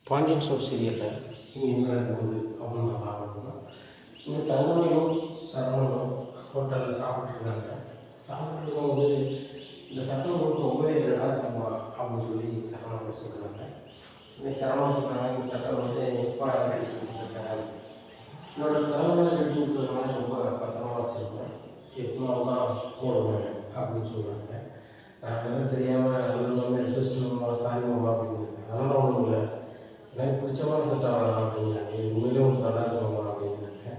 Pandian store சீரியலில் இங்கே என்ன நடக்குது அப்படின்னு நான் பார்க்கணும்னா இங்கே தங்கமணியும் சரவணனும் ஹோட்டலில் சாப்பிட்ருக்காங்க. சாப்பிட்டு இருக்கும்போது இந்த சட்டங்களுக்கு ரொம்பவே நல்லா இருக்குமா அப்படின்னு சொல்லி சரவணன் சொல்கிறாங்க. இந்த சரவணன் சொல்கிறாங்க, இந்த சட்டை வந்து எப்போ எடுத்து சட்டை என்னோட தலைமுறை எடுத்து கொடுத்ததுனால ரொம்ப பத்திரமா வச்சுருக்கேன், எப்போ தான் போடுவேன் அப்படின்னு சொல்கிறாங்க. நான் எல்லாம் தெரியாமல் நல்ல ரெசிஸ்ட் சாரி அப்படின்னு அதெல்லாம் ஒன்றும் இல்லை, எனக்கு பிடிச்சமான சட்டை வரலாம் அப்படிங்கிறாங்க. உண்மையிலே உங்களுக்கு நல்லா இருக்கணுமா அப்படிங்கிறாங்க.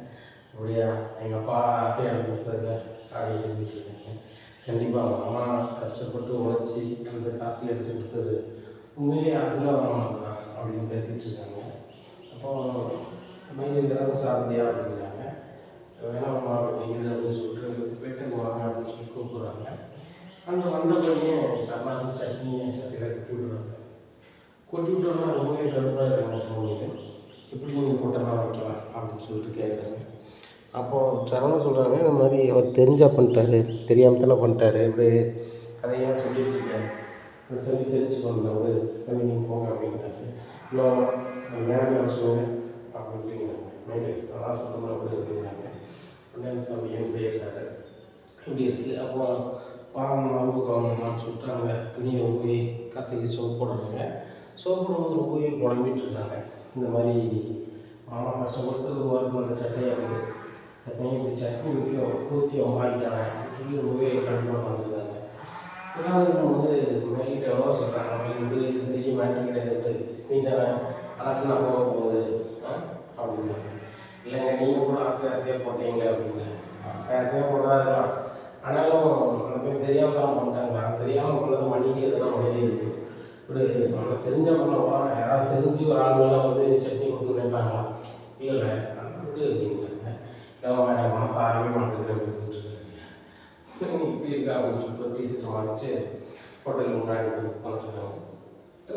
அப்படியா, எங்கள் அப்பா ஆசையாக எனக்கு கொடுத்ததில்ல அப்படின்னு சொல்லிட்டு இருக்காங்க. கண்டிப்பாக அவங்க அம்மா கஷ்டப்பட்டு உழைச்சி அந்த காசு எடுத்து கொடுத்தது உண்மையிலேயே ஆசையாக வரணும் அப்படின்னு பேசிகிட்டு இருக்காங்க. அப்போ மைண்ட் ஏதாவது சாதியா அப்படிங்கிறாங்க. வேணாம்மா அப்படிங்கிறது அப்படின்னு சொல்லிட்டு போயிட்டு வாங்க அப்படின்னு சொல்லி கூப்பிடுறாங்க. அந்த வந்த பையன் நல்லா சட்னியை சட்டையில் கொட்டி விடுறாங்க. கொட்டி விட்டோம்னா ரொம்பவே கடுப்பாக இருக்காங்க. சொல்லுவாங்க, எப்படி நீங்கள் போட்டெல்லாம் வைக்கலாம் அப்படின்னு சொல்லிட்டு கேட்குறாங்க. அப்போது சரவணன் சொல்கிறாங்க, இந்த மாதிரி அவர் தெரிஞ்சால் பண்ணிட்டாரு, தெரியாமல் தானே பண்ணிட்டாரு, இப்படி அதையெல்லாம் சொல்லிட்டு இருக்காரு, இந்த தம்பி தெரிஞ்சுக்கணும், ஒரு தம்பி நீங்கள் போங்க அப்படிங்கிறாரு. இன்னும் நேரத்தில் சொல்லுங்க அப்படிங்கிறாங்க. மைண்டு அதான் சொல்லுங்க அப்படி அப்படிங்கிறாங்க. உடனே தம்பி ஏன் போயிருக்காரு இப்படி இருக்குது. அப்போ வாரம் அளவுக்கு வாங்கணும்னு சொல்லிட்டு அவங்க துணியை போய் கசக்கி சோப்பு போடுறாங்க. சோப்பு போடும்போது ரொம்பவே புலம்பிட்டு இருக்காங்க. இந்த மாதிரி மாமா கஷ்டப்பட்டு ஒரு வாரத்துக்கு அந்த சட்டையாக இருக்குது, அந்த பையன் இப்படி சட்னி ஊற்றி அவங்க ஆகிட்டாங்க அப்படின்னு சொல்லி ரொம்பவே கண்டிப்பாக வந்துருக்காங்க. இதெல்லாம் இருக்கும்போது மேலிட்டு எவ்வளோ சொல்கிறாங்க, மேலிட்டு பெரிய மேட்ரு கிடையாது, சட்னி தானே அரசு நான் போக போகுது அப்படின்னாங்க. இல்லைங்க, நீங்கள் கூட ஆசையாக போட்டீங்க அப்படின்னாங்க. ஆசையாக போட்டதாக இருக்கலாம், ஆனாலும் அந்த பேர் தெரியாமல் தான் பண்ணிட்டாங்க. தெரியாமல் பண்ணதை மன்னிக்க எதுனா மனிதே இருக்குது. இப்படி நம்ம தெரிஞ்சால் பண்ணவா, யாராவது தெரிஞ்சு ஒரு ஆள் மேலே வந்து சட்னி கொடுத்து நினைப்பாங்களா? இல்லை அப்படி அப்படிங்கிறாங்க. இல்லை மனசு ஆரவே மாட்டேங்குது அப்படின்னு சொல்லிட்டு இப்படி இருக்கா அப்படின்னு சொல்லிட்டு டீசர்ட் வாங்கிட்டு ஹோட்டலுக்கு முன்னாடி போய் உட்காந்துருக்காங்க.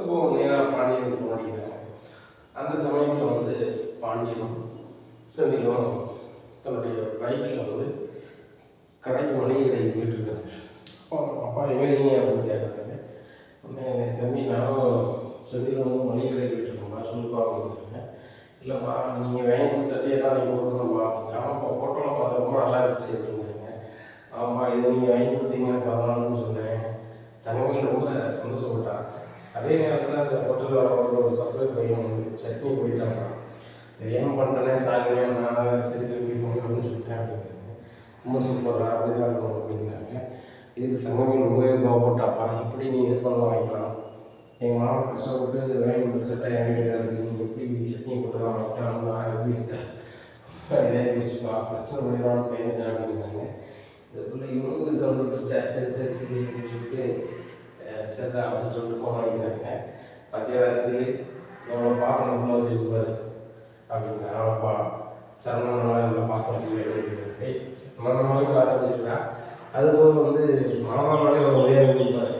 அப்போ நேராக பாண்டியன் ஃபோன் அடிக்கிறாங்க. அந்த சமயத்தில் வந்து பாண்டியனும் செந்திலும் தன்னுடைய பைக்கில் வந்து கடைக்கு மளிகை கடைக்கு போயிட்டுருக்காங்க. அப்பா எங்கே அப்படின்னு கேட்குறாங்க. உடனே தம்பி நானும் செந்திலும் மளிகை கடைக்கு போயிட்டுருக்கோம்ப்பா, சொல்லுப்பா அப்படிங்கிறாங்க. இல்லைப்பா, நீங்கள் வாங்கி கொடுத்த சட்டையெல்லாம் நீங்கள் கொடுக்கணும்ப்பா அப்படிங்க. ஆமாப்பா, ஃபோட்டோவில் பார்த்து ரொம்ப நல்லா இருந்துச்சு அப்படிங்கிறாங்க. ஆமாப்பா, இதை நீங்கள் வாங்கி கொடுத்தீங்க பரவாயில்லன்னு சொன்னேன். தங்கமணி ரொம்ப சந்தோஷப்பட்டான். அதே நேரத்தில் அந்த ஹோட்டலோட ஒரு சப்ளைர் பையன் வந்து சட்னி போயிட்டாங்க. தெரியாமல் பண்ணுறேனே சாரிங்க, நான் சரி தம்பி போங்க அப்படின்னு சொல்லிட்டேன் அப்படிங்கிறாங்க. ரொம்ப சூப்பரா அப்படிதான் இருக்கணும் அப்படிங்கிறாங்க. இதுக்கு தங்கமணி ரொம்பவே கோவப்பட்டாப்பா, இப்படி நீ இது பண்ணலாம் வாங்கிக்கலாம், எங்கள் மாமா கஷ்டப்பட்டு வாங்கி கொடுத்த சட்டை என்கிட்ட இருக்குது, நீங்கள் எப்படி சட்னி போட்டுலாம் வைக்கலாம்னு நான் எப்படி இருக்கேன், இதே வச்சுப்பா பிரச்சனை பண்ணிடலாம்னு பையன் அப்படிங்கிறாங்க. இதுக்குள்ளே இவனுக்கு சொல்லிட்டு சரி சரி சரி சரி அப்படின்னு சொல்லிட்டு சரிதா அப்படின்னு சொல்லிட்டு ஃபோன் வாங்கிக்கிறாங்க. பத்தியாரத்துக்கு எவ்வளோ பாசம் ஃபுல்லாக வச்சுருப்பாரு அப்படிங்க. ஆமாப்பா, சரணமாக நல்ல பாசம் வச்சுருக்கேன், மனமாலையும் பாசம் வச்சுருக்கேன். அதுபோக வந்து மாமாவோடய ஒரு உரையாக கொடுப்பாரு,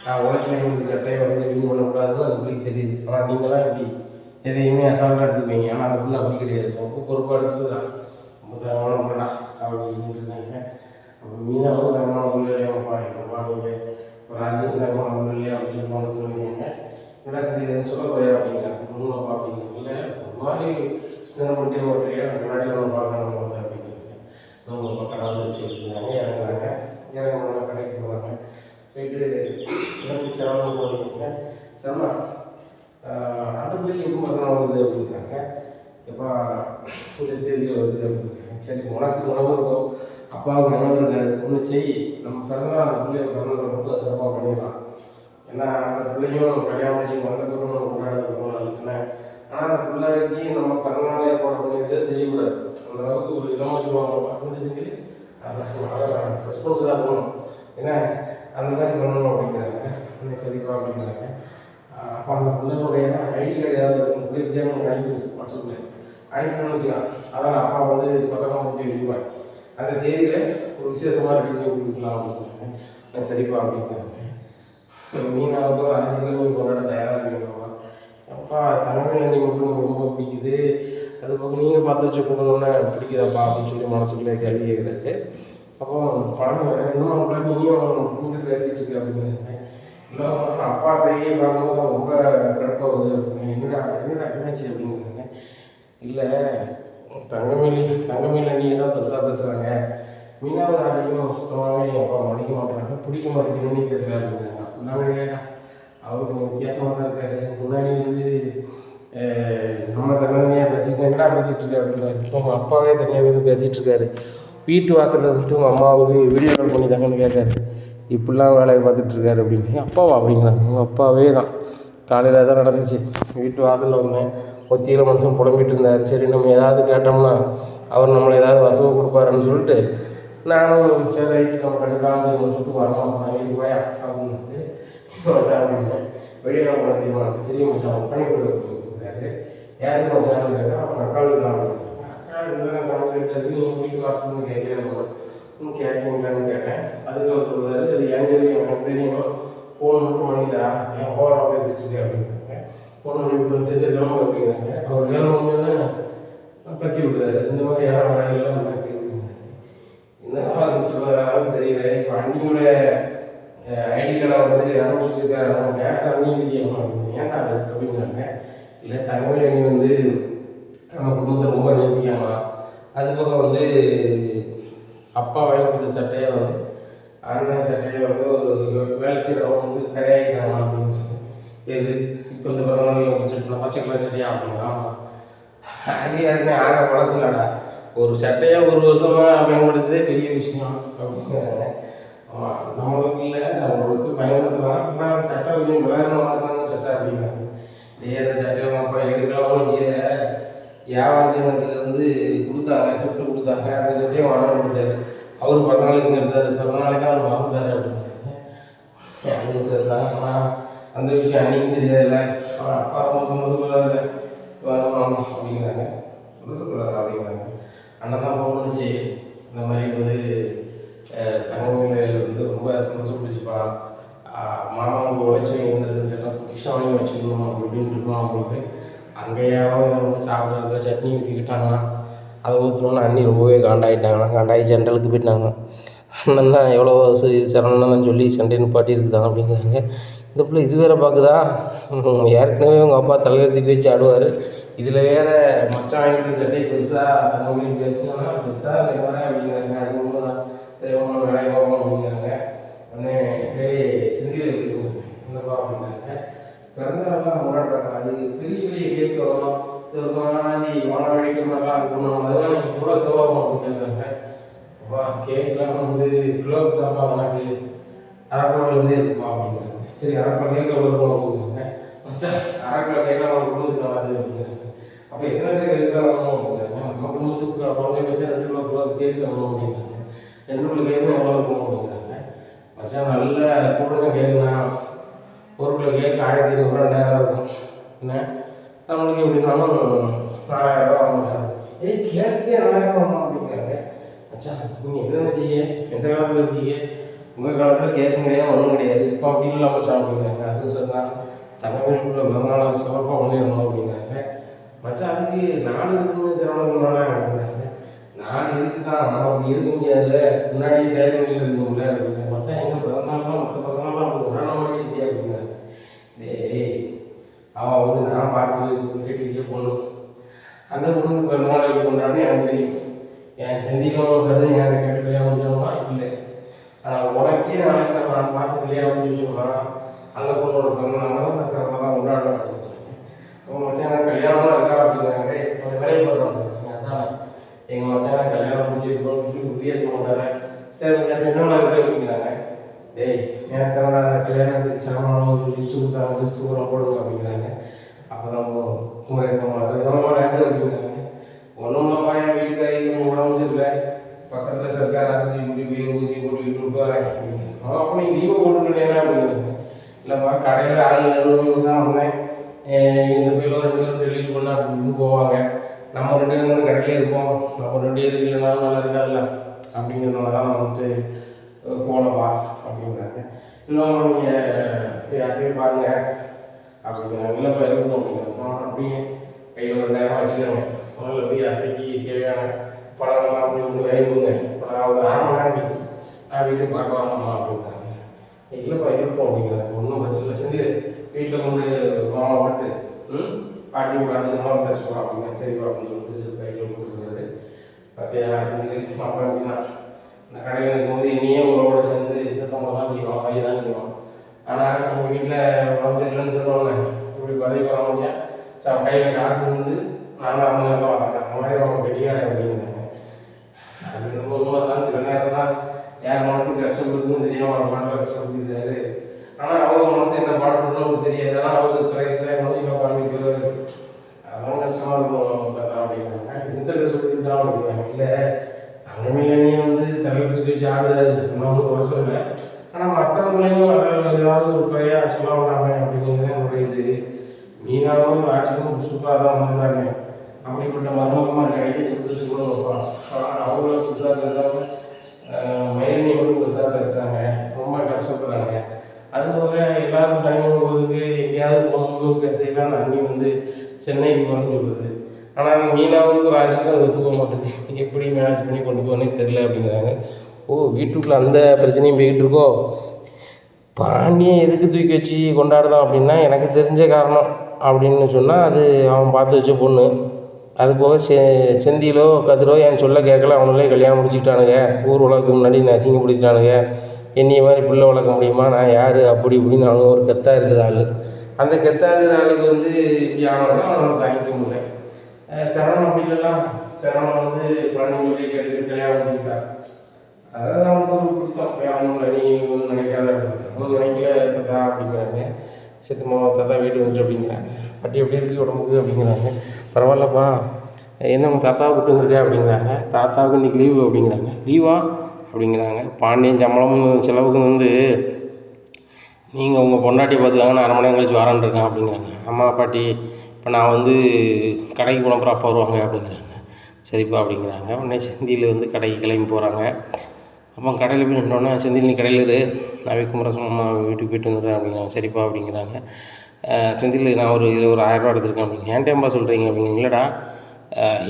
நான் உழைச்சி இந்த சட்டையை வந்து ரிமூவ் பண்ணக்கூடாதுன்னு அந்த பிள்ளைக்கு தெரியுது. ஆனால் நீங்களாம் இப்படி எதையுமே அசால்ட்டாக எடுத்துப்பீங்க, ஆனால் அந்த பிள்ளை அப்படி கிடையாது, ரொம்ப பொறுப்பாக எடுத்துக்கிறா, ரொம்ப தகவலாக பண்ணா அப்படின்னு இருந்தாங்க. அப்போ மீனாவும் தகவலாக ஒன்றும் இல்லையாப்பா, என்னப்பா நீங்கள் ஒரு ராஜ்யத்தில் தகவலாக ஒன்றும் இல்லையா அப்படின்னு சொல்லி போன சொல்லுவீங்க. என்ன செஞ்சு சொல்ல போயா அப்படிங்கிறாங்க. ஒன்றும் அப்படிங்க இல்லை, ஒரு மாதிரி சின்ன பண்ணிட்டே ஒரு முன்னாடி நம்ம பார்க்கணும் போது அப்படிங்கிறது. நம்ம பக்கம் வச்சு வச்சுருந்தாங்க. இறங்குறாங்க. இறங்கினா கடைக்கு போகிறாங்க. போயிட்டு எனக்கு சிரமம் போகிறீங்க, சிரமம் அந்த பிள்ளைக்கு எப்போ மரணம் வருது அப்படிங்கிறாங்க. எப்போ இந்த தேதியில் வருது அப்படிங்கிறாங்க. சரி, உனக்கு உணவு இருக்கும், அப்பாவுக்கு உணவு இருக்காது, ஒன்று செய், நம்ம பிறந்தநாள் அந்த பிள்ளைய பிறந்தநாள் ரொம்ப சிறப்பாக பண்ணிடலாம். ஏன்னா அந்த பிள்ளையும் கல்யாணம் முடிச்சு வந்த பிறகு நம்ம கொண்டாடுறது இருக்குல்ல. ஆனால் அந்த பிள்ளைக்கு நம்ம பிறந்தநாள் ஏற்பாடு பண்ணிட்டு தெரியக்கூடாது. அந்த அளவுக்கு ஒரு இளம் சொல்லுவாங்க செஞ்சு சஸ்பென்ஸாக இருக்கணும், ஏன்னா அந்த மாதிரி பண்ணணும் அப்படிங்கிறாங்க. சரிப்பா அப்படிங்கிறாங்க. அப்போ அந்த பிள்ளைகளுடைய ஐடி கார்டு ஏதாவது பிள்ளை வித்தியாசம் ஐடி வாட்ஸ்அப்பில் ஐடின்னு வச்சுக்கலாம். அதான் அப்பா வந்து பத்திரமா முடிச்சு வைப்பார், அந்த தேதியில் ஒரு விசேஷமாக ரெடி பண்ணி கொடுக்கலாம் அப்படிங்கிறாங்க. சரிப்பா அப்படிங்கிறாங்க. மீனாவுக்கு அரசியலும் கொண்டாட தயாராக இருக்கீங்களா? அப்பா, தலைமை எண்ணெய் மட்டும் ரொம்ப பிடிக்குது, அது போக நீங்கள் பார்த்து வச்ச குடும்பம்னா பிடிக்குதாப்பா அப்படின்னு சொல்லி மனசுக்குள்ளே கேள்வி கேட்குறாரு. அப்போ பழம் இன்னும் அவங்கள நீங்கள் பேசிகிட்டு இருக்கு அப்படிங்கிறாங்க. இல்லை, அப்பா செய்ய பார்க்கும்போது ரொம்ப கடுப்பாகுது அப்படிங்க. என்னடா என்னாச்சு அப்படிங்கிறாங்க. இல்லை தங்கமேல நீங்கள் தான் பெருசாக பேசுகிறாங்க, மீனாவும் ராஜையும் சுத்தமாகவே அப்பா மதிக்க மாட்டாங்க, பிடிக்க மாட்டேங்குதுன்னு தெரியல அப்படிங்கிறாங்க. அப்படிலாம் கேட்க அவருக்கு வித்தியாசமாக தான் இருக்காரு. முன்னாடி வந்து நம்ம தனியாக பேசிட்டு எங்கடா பேசிகிட்டு இருக்காரு அப்படின்றாரு. இப்போ உங்கள் அப்பாவே தனியாக வந்து பேசிகிட்டு இருக்காரு. வீட்டு வாசலில் வந்துட்டு உங்கள் அம்மாவுக்கு வீடியோ கால் பண்ணி தாங்கன்னு கேட்காரு. இப்படிலாம் வேலையை பார்த்துட்ருக்காரு அப்படின்னு. அப்பாவா அப்படிங்கிறாங்க. உங்கள் அப்பாவே தான். காலையில் தான் நடந்துச்சு. வீட்டு வாசலில் வந்தேன், ஒத்தியில் மனுஷன் புலம்பிகிட்டு இருந்தார். சரி நம்ம ஏதாவது கேட்டோம்னா அவர் நம்மளை ஏதாவது வசவு கொடுப்பாருன்னு சொல்லிட்டு நானும் சரி ரைட்டு நம்ம கண்டிப்பாக சொல்லிட்டு வரோம் வீட்டுக்கு போயா அப்படின்னு அப்படின்னேன். வெளியே தெரியுமா தெரியும் மச்சான் பண்ணி கொடுக்குறாரு. யாருக்கு மச்சான் கேட்டால் அவங்க அக்காவுக்கு தான் அக்கா இருந்தால் சமையல் கேட்டது நீங்கள் வீட்டு வாசல்னு கேட்கலாம் கேட்குங்களான்னு கேட்டேன். அதுக்கு அவர் சொல்கிறாரு அது ஏன் தெரியும் எனக்கு தெரியும், ஃபோன் மட்டும் பண்ணிட்டா என் ஓவராக பேசிட்டு இருக்கேன் அப்படின்னாங்க. ஃபோன் பண்ணி சரி கிளம்ப அப்படிங்கிறாங்க. அவர் கிளம்புன்னு பற்றி விடுறாரு. இந்த மாதிரியான வேலைகள்லாம் நடக்குது. என்னதான் சொல்கிறாரும் தெரியல. இப்போ அண்ணியோட ஐடி கார்டை வந்து அனுப்பிச்சிருக்காரு. அவங்க கேட்க அண்ணி இல்லையம்மா அப்படின்னு. ஏன்டா அப்படிங்கிறாங்க. இல்லை தகவல் அண்ணி வந்து நம்ம குடும்பத்தை ரொம்ப நேசிக்காமா, அது போக வந்து அப்பா வாங்கி கொடுத்த சட்டையை வந்து அண்ணன் சட்டையை வந்து ஒரு வேலை செய்கிறவங்க வந்து கரையாகிக்கிறாங்க அப்படின்னு. எது இப்போ இந்த பிறந்தநாள் சட்டை பச்சை கலர் சட்டையா அப்படிங்களா? அது யாருமே ஆக பழசுலடா, ஒரு சட்டையை ஒரு வருஷமாக பயன்படுத்துதே பெரிய விஷயம் அப்படிங்கிறாங்க. நம்மளுக்கு இல்லை ஒரு வருஷத்துக்கு பயன்படுத்தலாம், ஆனால் சட்டை கொஞ்சம் விளையாடணும் சட்டை அப்படிங்கிறாங்க. அந்த சட்டையை அப்பா எடுக்கலாம்னு இல்லை, வியாபார சின்னத்துலேருந்து கொடுத்தாங்க, கிஃப்ட்டு கொடுத்தாங்க. அந்த சட்டையும் வாங்க கொடுத்தாரு. அவர் பிறந்தநாளைக்கு எடுத்தார், பிறந்தநாளைக்கு அவர் வாங்கிட்டாரு அப்படின்னு சொல்கிறாங்க. ஆனால் அந்த விஷயம் அன்றைக்கும் தெரியாதுல்ல. ஆனால் அப்பா அம்மா சொன்னதுக்குள்ளாரு வேணும் அப்படிங்கிறாங்க. சொல்கிறாரு அப்படிங்கிறாங்க. அண்ணன் தான் ஃபோன் பண்ணிச்சு, இந்த மாதிரி வந்து தங்கமேல வந்து ரொம்ப சந்தோஷப்பட்டுச்சுப்பா, மாமாவுக்கு உழைச்சி இருந்தது சரி கிருஷ்ணாவையும் வச்சுக்கணும் அப்படின்னு இருக்கணும் அவங்களுக்கு. அங்கேயாவது இதை வந்து சாப்பிட்றதுல சட்னி ஊற்றிக்கிட்டாங்கன்னா அதை ஊற்றணுன்னு அண்ணி ரொம்பவே காண்டாகி ஜென்ரலுக்கு போயிட்டாங்க. அண்ணன் தான் எவ்வளோ சரணன்னு சொல்லி சண்டை நிப்பாட்டி இருக்குதான் அப்படிங்கிறாங்க. இந்த பிள்ளை இது வேறு பார்க்குதா, ஏற்கனவே உங்கள் அப்பா தலையெழுத்துக்கு வச்சு ஆடுவார், இதில் வேறு மச்சான் வாங்கிட்டு சட்டை பெருசாக தங்கமேல பேசினா பெருசாக இல்லை வேறு அப்படிங்கிறாங்க. அது ஒன்று தான் சரி ஒன்று வேலையை போகணும் அப்படிங்கிறாங்க. உடனே செந்தில் என்னப்பா அப்படிங்கிறாங்க. பிறந்தநாள்லாம் கொண்டாடுறாங்க, அது பெரிய பெரிய கேக் வரும், இது மாதிரி வாழ வெடிக்கிற மாதிரிலாம் இருக்கணும், அதெல்லாம் நீங்கள் எவ்வளோ செலவாகும் அப்படின்னு கேட்குறாங்க. அப்பா கேக்லாம் வந்து கிலோவுக்கு தான்ப்பா எனக்கு அரைக்கிலோலேருந்தே இருக்குப்பா அப்படிங்கிறாங்க. சரி அரைக்கிலோ கேக் எவ்வளோ இருக்கும் அப்படிங்கிறாங்க. மச்சான் அரைக்கிலோ கேக்லாம் நம்ம குடும்பத்துக்கு வராது அப்படிங்கிறாங்க. அப்போ எத்தனை பேர் கேக் தான் வரணும் அப்படிங்கிறாங்க. நம்ம குடும்பத்துக்கு குழந்தைய வச்சா 2 கிலோ கேக் வரணும் அப்படிங்கிறாங்க. 2 கிலோ கேக்கு எவ்வளோ இருக்கும் அப்படிங்கிறாங்க. மச்சான் நல்ல கூடுங்க கேக்குண்ணா, 1 கிலோ கேக்கு 1500 2000 இருக்கும். என்ன நம்மளுக்கு எப்படின்னாலும் 4000 ரூபா ஆகும். கேக்குக்கே 4000 ஆகும் அப்படிங்கிறாங்க. மச்சான் நீங்கள் என்னென்ன செய்ய எந்த காலத்தில் இருக்கீங்க, உங்கள் காலத்தில் கேட்கும் கிடையாது ஒன்றும் கிடையாது, இப்போ அப்படி இல்லை மச்சான் அப்படிங்கிறாங்க. அதுவும் சொன்னால் தங்கமேலுக்குள்ள பிறந்தநாள் சிறப்பாக ஒன்றிடணும் அப்படிங்கிறாங்க. மச்சான் அதுக்கு நாடு இருக்குன்னு சிரமம்னால அப்படிங்கிறாங்க. நாடு இருக்கு தான், நம்ம அப்படி இருக்க முடியாதுல்ல, முன்னாடியே தேவையில் இருக்கணும்ல அப்படிங்கிறாங்க. மச்சான் எங்கள் பிறந்தநாள்லாம் மற்ற பிறந்தநாள்லாம் அப்படி கொண்டாட மாதிரி இல்லையா அப்படிங்கிறாங்க. அவள் வந்து நான் பார்த்து கட்டி வச்ச பொண்ணு, அந்த பொண்ணுக்கு பிறந்தநாள் எப்படி கொண்டாடுன்னு எனக்கு தெரியும். என் செந்திலும் கதை என் கேட்டு கல்யாணம் சொல்லணுமா இல்லை, ஆனால் உனக்கே நாளைக்கு நான் பார்த்து கல்யாணம் சொல்லணும்னா அந்த பொண்ணோட பிறந்தநாளும் நான் சிறப்பாக தான் கொண்டாடுவேன். உங்கள் மச்சான் கல்யாணமாக இருக்கா அப்படிங்கிறாங்க. கொஞ்சம் வேலையை போடுறாங்க. அதான் எங்கள் மச்சான் கல்யாணம் முடிச்சிருக்கோம் சொல்லி உறுதியாக இருக்க மாட்டாரு. சரி மச்சான் என்னென்ன இருக்குது அப்படிங்கிறாங்க. எனக்கு அந்த கல்யாணம் சாமான் லிஸ்ட்டு கொடுத்தாங்க, லிஸ்ட்டு கூட போடுங்க அப்படிங்கிறாங்க. அப்போ தான் குமரேசன் ரெண்டு அப்படிங்கிறாங்க. ஒன்றும் இல்லைப்பா, என் வீட்டுக்காரி உடம்பு சரியில்லை, பக்கத்தில் சர்க்கார் ஆஸ்பத்திரி கூட்டி போய் ஊசி போட்டுக்கிட்டு இருப்பாங்க. அப்போ நீங்கள் லீவை போட்டுக்கிட்டே அப்படிங்கிறாங்க. இல்லைப்பா கடையில் ஆள் தான் வந்தேன், இந்த பேரில் 2 பேரும் டெலிவரி பண்ணால் அப்படின்னு போவாங்க, நம்ம 2 பேரும் வந்து கடையிலே இருப்போம், நம்ம 2 பேரும் இல்லைனாலும் நல்லா இருக்காதுல்ல அப்படிங்கிறதுனால தான் நான் வந்துட்டு போகலப்பா அப்படிங்கிறாங்க. இல்லை நீங்கள் யார்த்தையும் பாருங்க அப்படிங்கிறாங்க. இல்லைப்பா இருக்கணும் அப்படிங்கிறாங்க. அப்படியே கையில் 2000 வச்சுக்கோங்க, முதல்ல போய் அத்தைக்கு தேவையான பழங்கள்லாம் அப்படி ஒன்று வாங்கிடுங்க, இப்போ நான் ஒரு 1/2 மணி நேரம் கழிச்சு நான் வீட்டுக்கு பார்க்க வரணுமா அப்படிங்கிறாங்க. இல்லைப்பா இருப்போம் அப்படிங்கிறாங்க. ஒன்றும் பிரச்சனை இல்லை, செஞ்சு வீட்டில் கொண்டு மாமா விட்டு பாட்டி பார்த்துக்கமா சரிப்பா அப்படின்னா சரிப்பா அப்படின்னு சொல்லிட்டு சரி கையில் கொடுத்துருக்காரு. பார்த்தியா செஞ்சு அப்புறம் அப்படின்னா இந்த கடையில் இருக்கும்போது இனியே உங்களோட சேர்ந்து சித்தம்பதான் செய்வோம், பையன் தான் செய்வோம். ஆனால் எங்கள் வீட்டில் உடம்பு சரியில்லைன்னு சொல்லுவாங்க, இப்படி பதவி வர முடியாது கையில் காசு வந்து நான் தான் அந்த நேரம் வரேன், அந்த மாதிரி அவங்க கெட்டியாரன் அப்படிங்கிறாங்க. அது ரொம்ப உண்மை தான். சில நேரம் தான் யார் மனசுக்கு கஷ்டப்படுதுன்னு தெரியாமல் அவங்க பாட்டில் கஷ்டப்படுத்திருக்காரு. ஆனால் அவங்க மனசு என்ன பாடுபடணும்னு தெரியாது. ஆனால் அவங்களுக்கு கடைசியில் மனுஷங்க பண்ணிக்கிறது அதெல்லாம் கஷ்டமாக இருக்கும் பார்த்தா அப்படிங்கிறாங்க. இந்த சொல்லிட்டு தான் அப்படிங்கிறாங்க. இல்லை தங்கமேனி வந்து தரத்துக்கு வச்சு ஆடுதாரு, இன்னொன்று குறை சொல்லலை. ஆனால் மற்றவங்களையும் அதில் ஏதாவது ஒரு குறையாக சொல்ல வேண்டாமே அப்படிங்கிறது என்னுடைய இது. மீனாவும் ராஜுக்கும் சூப்பராக தான் வந்துருந்தாங்க. அப்படிப்பட்ட மருமகமாக கையை கொடுத்துட்டு கூட வைப்பாங்க. ஆனால் அவங்கள புதுசாக பேசாமல் மயிலினி கூட புதுசாக பேசுகிறாங்க, ரொம்ப கஷ்டப்படுறாங்க. அதுபோக எல்லாருக்கும் டைமும் போதுக்கு எங்கேயாவது போகும்போது பேசலாம். அந்த அண்ணி வந்து சென்னைக்கு போகணும்னு சொல்லுது. ஆனால் மீனாவுக்கும் ராஜுக்கும் அது ஒத்துக்க மாட்டேங்குது. எப்படி மேனேஜ் பண்ணி கொண்டு போகணுன்னே தெரில அப்படிங்கிறாங்க. ஓ வீட்டுக்குள்ளே அந்த பிரச்சனையும் போய்கிட்டு இருக்கோ. பாண்டியை எதுக்கு தூக்கி வச்சு கொண்டாடுதான் அப்படின்னா எனக்கு தெரிஞ்ச காரணம் அப்படின்னு சொன்னால் அது அவன் பார்த்து வச்ச பொண்ணு. அது போக செந்திலோ கதிரோ என் சொல்ல கேட்கல, அவங்களே கல்யாணம் முடிச்சுக்கிட்டானுங்க. ஊர் உலகத்துக்கு முன்னாடி நான் அசிங்கப்படுத்திட்டானுங்க. என்னைய மாதிரி பிள்ளை வளர்க்க முடியுமா, நான் யார் அப்படி இப்படின்னு அவங்க ஒரு கெத்தாக இருக்குது ஆள். அந்த கெத்தாக இருக்கிற ஆளுக்கு வந்து இப்படி ஆனோன்னா அவனை தாங்கிக்க முடியல. சரணம் அப்படி இல்லைலாம். சரணம் வந்து பழனி சொல்லி கேட்டு கல்யாணம் முடிச்சுக்கிட்டான். அதாவது அவனுக்கு ஒரு பிடித்தம். அவங்கள நீ ஒன்றும் நினைக்காத ஒன்றும் நினைக்கல தத்தா அப்படிங்கிறாங்க. சித்தம்மா தத்தா வீட்டு வந்துட்டு அப்படிங்கிறாங்க. பட்டி எப்படி இருக்குது உடம்புக்கு அப்படிங்கிறாங்க. பரவாயில்லப்பா, என்ன உங்கள் தாத்தாவை கூப்பிட்டு வந்துருக்கா அப்படிங்கிறாங்க. தாத்தாவுக்கு இன்றைக்கி லீவு அப்படிங்கிறாங்க. லீவா அப்படிங்கிறாங்க. பாண்டியன் சம்பளம் செலவுக்கு வந்து நீங்கள் உங்கள் பொண்டாட்டியை பார்த்துக்காங்க, நான் 1/2 மணி நேரம் கழிச்சு வரான்னு இருக்கேன் அப்படிங்கிறாங்க. அம்மா பாட்டி இப்போ நான் வந்து கடைக்கு போனப்புறம் அப்பா வருவாங்க அப்படிங்கிறாங்க. சரிப்பா அப்படிங்கிறாங்க. உடனே செந்தில் வந்து கடைக்கு கிளம்பி போகிறாங்க. அப்போ கடையில் போய் நின்றோன்னே செந்தில் நீ கடையில் இரு, நான் குமரசம் அம்மா வீட்டுக்கு போய்ட்டு வந்துடுறேன் அப்படிங்கிறாங்க. சரிப்பா அப்படிங்கிறாங்க. செந்தில் நான் இதில் ஒரு 1000 ரூபா எடுத்திருக்கேன் அப்படிங்க. ஏன்டேம்பா சொல்கிறீங்க அப்படிங்க. இல்லைடா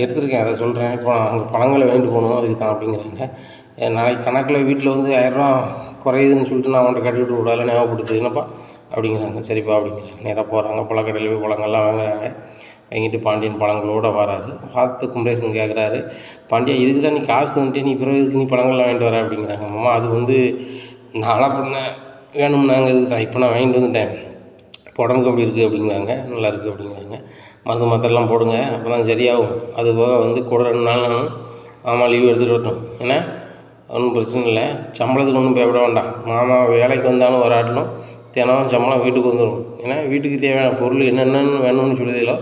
எடுத்திருக்கேன் அதை சொல்கிறேன், இப்போ அங்கே பழங்களை வாங்கிட்டு போகணும் அதுக்கு தான் அப்படிங்கிறாங்க. நாளைக்கு கணக்கில் வீட்டில் வந்து 1000 ரூபா குறையுதுன்னு சொல்லிட்டு நான் அவன்கிட்ட கட்டி விட்டு விடாத ஞாபகப்படுத்து என்னப்பா அப்படிங்கிறாங்க. சரிப்பா அப்படிங்கிறாங்க. நேராக போகிறாங்க. பழக்கடையில் போய் பழங்கள்லாம் வாங்குறாங்க. வாங்கிட்டு பாண்டியன் பழங்களோடு வராரு. பார்த்து குமரேசன் கேட்குறாரு, பாண்டியா இதுக்கு தான் நீ காசு தந்துட்டு நீ பிறகு இதுக்கு நீ பழங்கள்லாம் வாங்கிட்டு வர அப்படிங்கிறாங்க. அம்மா அது வந்து நாளாக பண்ணேன் வேணும்னாங்க இதுக்கு தான், இப்போ நான் வாங்கிட்டு வந்துட்டேன், இப்போ உடம்புக்கு அப்படி இருக்குது அப்படிங்கிறாங்க. நல்லா இருக்குது அப்படிங்கிறாங்க. மருந்து மாத்திரைலாம் போடுங்க அப்போ தான் சரியாகும். அது போக வந்து கூட 2 நாள் நான் மாமா லீவு எடுத்துகிட்டு வரட்டும், ஏன்னா ஒன்றும் பிரச்சனை இல்லை, சம்பளத்துக்கு ஒன்றும் பயப்பட வேண்டாம். மாமா வேலைக்கு வந்தாலும் வராட்டணும், தினம் சம்பளம் வீட்டுக்கு வந்துடும். ஏன்னா வீட்டுக்கு தேவையான பொருள் என்னென்னு வேணும்னு சொல்லுதோ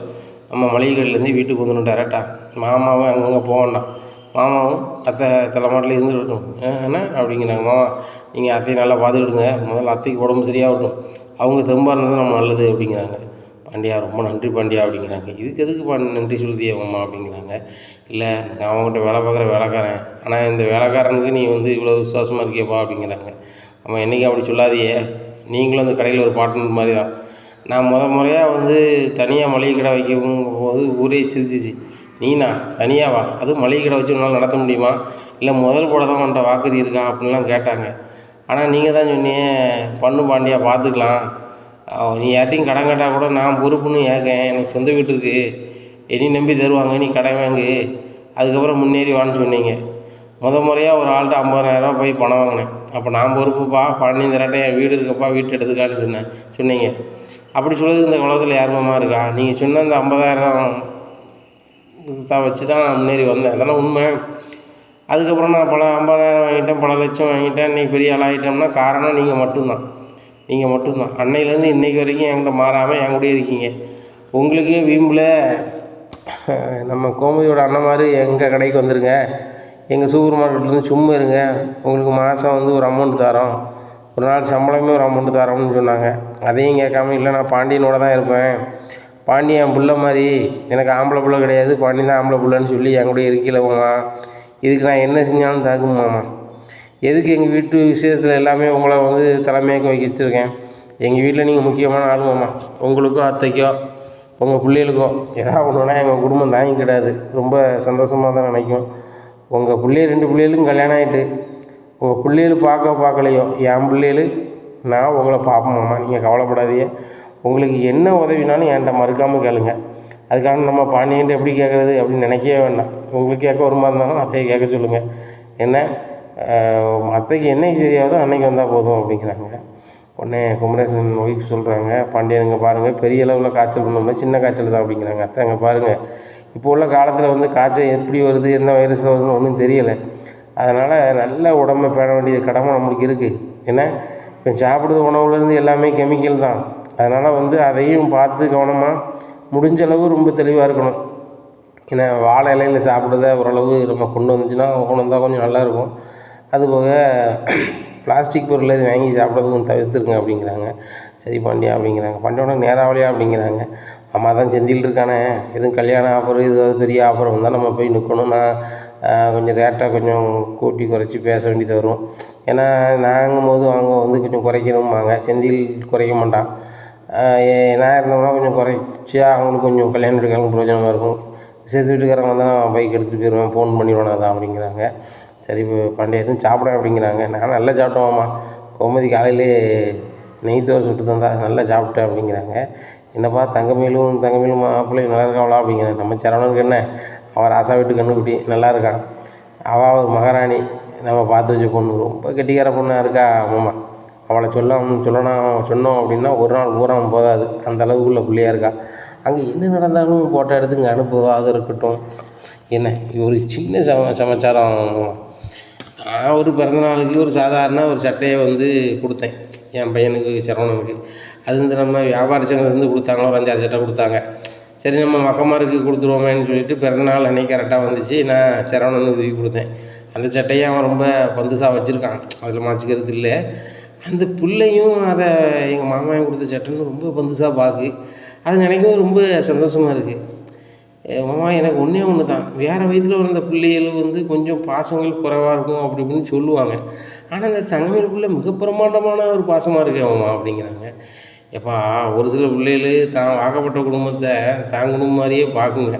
நம்ம மளிகை கடையிலேருந்து வீட்டுக்கு வந்துடும் டேரெக்டாக. மாமாவும் அங்கங்கே போக வேண்டாம், மாமாவும் அத்தை தலைமாட்டில் இருந்துருக்கட்டும் என்ன அப்படிங்கிறாங்க. மாமா நீங்கள் அத்தையை நல்லா பார்த்துக்கிடுங்க, முதல்ல அத்தைக்கு உடம்பு சரியாகட்டும், அவங்க தெம்பாக இருந்தது நம்ம நல்லது அப்படிங்கிறாங்க. பாண்டியா ரொம்ப நன்றி பாண்டியா அப்படிங்கிறாங்க. இதுக்கு எதுக்கு நன்றி சொல்லுதியே மாமா அப்படிங்கிறாங்க. இல்லை நான் அவங்ககிட்ட வேலை பார்க்குற வேலைக்காரன், ஆனால் இந்த வேலைக்காரனுக்கு நீ வந்து இவ்வளோ விசுவாசமாக இருக்கியப்பா அப்படிங்கிறாங்க. நம்ம என்றைக்கும் அப்படி சொல்லாதியே, நீங்களும் அந்த கடையில் ஒரு பார்ட்னர் மாதிரி தான். நான் முறையாக வந்து தனியாக மளிகை கடை வைக்கும் போது ஊரே சிரிச்சிச்சு. நீனா தனியாவா, அதுவும் மளிகை கடை வச்சு உன்னால் நடத்த முடியுமா, இல்லை முதல் போட தான் உன்ட்ட வாக்குறுதி இருக்கா அப்படின்லாம் கேட்டாங்க. ஆனால் நீங்கள் தான் சொன்னீங்க பண்ணு பாண்டியா பார்த்துக்கலாம், நீ யார்ட்டையும் கடன் கேட்டால் கூட நான் பொறுப்புன்னு ஏற்கேன், எனக்கு சொந்த வீட்டு இருக்குது, என்னை நம்பி தருவாங்க, நீ கடன் வாங்கு அதுக்கப்புறம் முன்னேறி வான்னு சொன்னீங்க. முறையாக ஒரு ஆள்கிட்ட 50,000 ரூபா போய் பணம் வாங்கினேன். அப்போ நான் பொறுப்புப்பா, பாண்டியன் தராட்ட என் வீடு இருக்கப்பா, வீட்டு எடுத்துக்கான்னு சொன்னீங்க. அப்படி சொல்லுறது இந்த உலகத்தில் யாருமா இருக்கா? நீங்கள் சொன்ன அந்த 50,000 தான் வச்சு தான் நான் முன்னேறி வந்தேன், அதெல்லாம் உண்மை. அதுக்கப்புறம் நான் 50,000 வாங்கிட்டேன், பல லட்சம் வாங்கிட்டேன், இன்றைக்கி பெரிய ஆளாகிட்டோம்னா காரணம் நீங்கள் மட்டும்தான். அன்னையிலேருந்து இன்றைக்கி வரைக்கும் என்கிட்ட மாறாமல் என் கூடயே இருக்கீங்க. உங்களுக்கே வீம்பில் நம்ம கோமதியோட அண்ணன் மாதிரி எங்கள் கடைக்கு வந்துருங்க, எங்கள் சூப்பர் மார்க்கெட்லேருந்து சும்மா இருங்க, உங்களுக்கு மாதம் வந்து ஒரு அமௌண்ட் தரோம், ஒரு நாள் சம்பளமே ஒரு அமௌண்ட்டு தரோம்னு சொன்னாங்க. அதையும் கேட்காம இல்லை நான் பாண்டியனோட தான் இருப்பேன், பாண்டியன் என் பிள்ளை மாதிரி, எனக்கு ஆம்பளை பிள்ளை கிடையாது, பாண்டியன் தான் ஆம்பளை பிள்ளைன்னு சொல்லி என் கூட இருக்கலமாம்மா. இதுக்கு நான் என்ன செஞ்சாலும் தாக்குமாம்மா. எதுக்கு எங்கள் வீட்டு விசேஷத்தில் எல்லாமே உங்களை வந்து தலைமையாக வைக்க வச்சுருக்கேன். எங்கள் வீட்டில் நீங்கள் முக்கியமான ஆளுமாம்மா. உங்களுக்கோ அத்தைக்கோ உங்கள் பிள்ளைகளுக்கோ எதாவது ஒன்றுனா எங்கள் குடும்பம் தாங்கி கிடையாது, ரொம்ப சந்தோஷமாக தான் நினைக்கும். உங்கள் 2 பிள்ளைகளுக்கும் கல்யாணம் ஆகிட்டு உங்கள் பிள்ளைகள் பார்க்கலையோ என் பிள்ளைகள் நான் உங்களை பார்ப்போம்மா, நீங்கள் கவலைப்படாதீங்க. உங்களுக்கு என்ன உதவினாலும் என்கிட்ட மறுக்காமல் கேளுங்க. அதுக்காக நம்ம பாண்டியன்ட்டு எப்படி கேட்குறது அப்படின்னு நினைக்கவே வேண்டாம். உங்களுக்கு கேட்க வருமா இருந்தாலும் அத்தையை கேட்க சொல்லுங்கள். என்ன அத்தைக்கு என்னைக்கு சரியாகுதோ அன்னைக்கு வந்தால் போதும் அப்படிங்கிறாங்க. உடனே குமரேசன் ஒய்ஃப் சொல்கிறாங்க, பாண்டியனுங்க பாருங்கள் பெரிய அளவில் காய்ச்சல் பண்ணோம்னா சின்ன காய்ச்சல் தான் அப்படிங்கிறாங்க. அத்தை அங்கே பாருங்கள் இப்போ உள்ள காலத்தில் வந்து காய்ச்சல் எப்படி வருது எந்த வைரஸில் வருதுன்னு ஒன்றும் தெரியலை. அதனால் நல்ல உடம்பை பேண வேண்டியது கடமை நம்மளுக்கு இருக்குது. ஏன்னா இப்போ சாப்பிடுற உணவுலேருந்து எல்லாமே கெமிக்கல் தான். அதனால் வந்து அதையும் பார்த்து கவனமாக முடிஞ்சளவு ரொம்ப தெளிவாக இருக்கணும். ஏன்னா வாழை இலையில் சாப்பிட்றத ஓரளவு நம்ம கொண்டு வந்துச்சுன்னா கொண்டு வந்தால் கொஞ்சம் நல்லாயிருக்கும். அதுபோக பிளாஸ்டிக் பொருள் எதுவும் வாங்கி சாப்பிட்றது கொஞ்சம் தவிர்த்துருங்க அப்படிங்கிறாங்க. சரி பாண்டியா அப்படிங்கிறாங்க. பாண்டியோட நேராவளியா அப்படிங்கிறாங்க. அம்மா தான் செந்தில் இருக்கானே எதுவும் கல்யாண ஆஃபர் ஏதாவது பெரிய ஆஃபர் வந்தால் நம்ம போய் நிற்கணும். நான் கொஞ்சம் ரேட்டை கொஞ்சம் கூட்டி குறைச்சி பேச வேண்டியது வரும். ஏன்னா நாங்கும்போது அவங்க வந்து கொஞ்சம் குறைக்கணும்பாங்க. செந்தில் குறைக்க மாட்டான். நான் இருந்தோம்னா கொஞ்சம் குறைச்சா அவங்களுக்கு கொஞ்சம் கல்யாணம் எடுக்கலாம் பிரயோஜனமாக இருக்கும். விசேஷ வீட்டுக்காரங்க வந்தால் நான் பைக் எடுத்துகிட்டு போயிடுவேன், ஃபோன் பண்ணிடுவேன் அதான் அப்படிங்கிறாங்க. சரி பாண்டியா எதுவும் சாப்பிட அப்படிங்கிறாங்க. நான் நல்லா சாப்பிட்டோம்மா, கோமதி காலையிலே நெய் தோசை சுட்டு தந்தா நல்லா சாப்பிட்டேன் அப்படிங்கிறாங்க. என்னப்பா தங்கமயிலும் மாப்பிள்ளையும் நல்லா இருக்காவளா அப்படிங்கிறாங்க. நம்ம சரவணனுக்கு என்ன, அவன் ராசா வீட்டு கண்ணுக்குட்டி நல்லா இருக்கான். அவள் ஒரு மகாராணி, நம்ம பார்த்து வச்ச பொண்ணு, ரொம்ப கெட்டிக்கார பொண்ணாக இருக்கா மாமா. அவளை சொன்னோம் அப்படின்னா ஒரு நாள் பூரா போதாது, அந்த அளவுக்குள்ள பிள்ளையாக இருக்கா. அங்கே என்ன நடந்தாலும் ஃபோட்டோ எடுத்து இங்கே அனுப்புவாது இருக்கட்டும். என்ன ஒரு சின்ன சமாச்சாரம். நான் ஒரு பிறந்தநாளுக்கு ஒரு சாதாரண ஒரு சட்டையை வந்து கொடுத்தேன் என் பையனுக்கு சரவணனுக்கு. அது வந்து நம்ம வியாபார சங்கத்துலேருந்து கொடுத்தாங்களோ ஒரு 5-6 சட்டை கொடுத்தாங்க. சரி நம்ம மக்கமாருக்கு கொடுத்துருவோமேன்னு சொல்லிட்டு பிறந்தநாள் அன்றைக்கி கரெக்டாக வந்துச்சு. நான் சரவணனுக்கு தூக்கி கொடுத்தேன். அந்த சட்டையை அவன் ரொம்ப பந்துசாக வச்சுருக்கான், அதில் மாற்றிக்கிறது இல்லை. அந்த பிள்ளையும் அதை எங்கள் மாமாவும் கொடுத்த சட்டைன்னு ரொம்ப பந்துசாக பார்க்கு. அது நினைக்கவும் ரொம்ப சந்தோஷமாக இருக்குது. மாமா எனக்கு ஒன்று தான், வேறு வயதில் வளர்ந்த பிள்ளைகள் வந்து கொஞ்சம் பாசங்கள் குறைவாக இருக்கும் அப்படி இப்படின்னு சொல்லுவாங்க. ஆனால் இந்த தங்கமயில் பிள்ளை மிக பிரமாண்டமான ஒரு பாசமாக இருக்கு மாமா அப்படிங்கிறாங்க. எப்பா ஒரு சில பிள்ளைகள் தான் வாக்கப்பட்ட குடும்பத்தை தான் குடும்பம் மாதிரியே பார்க்குங்க.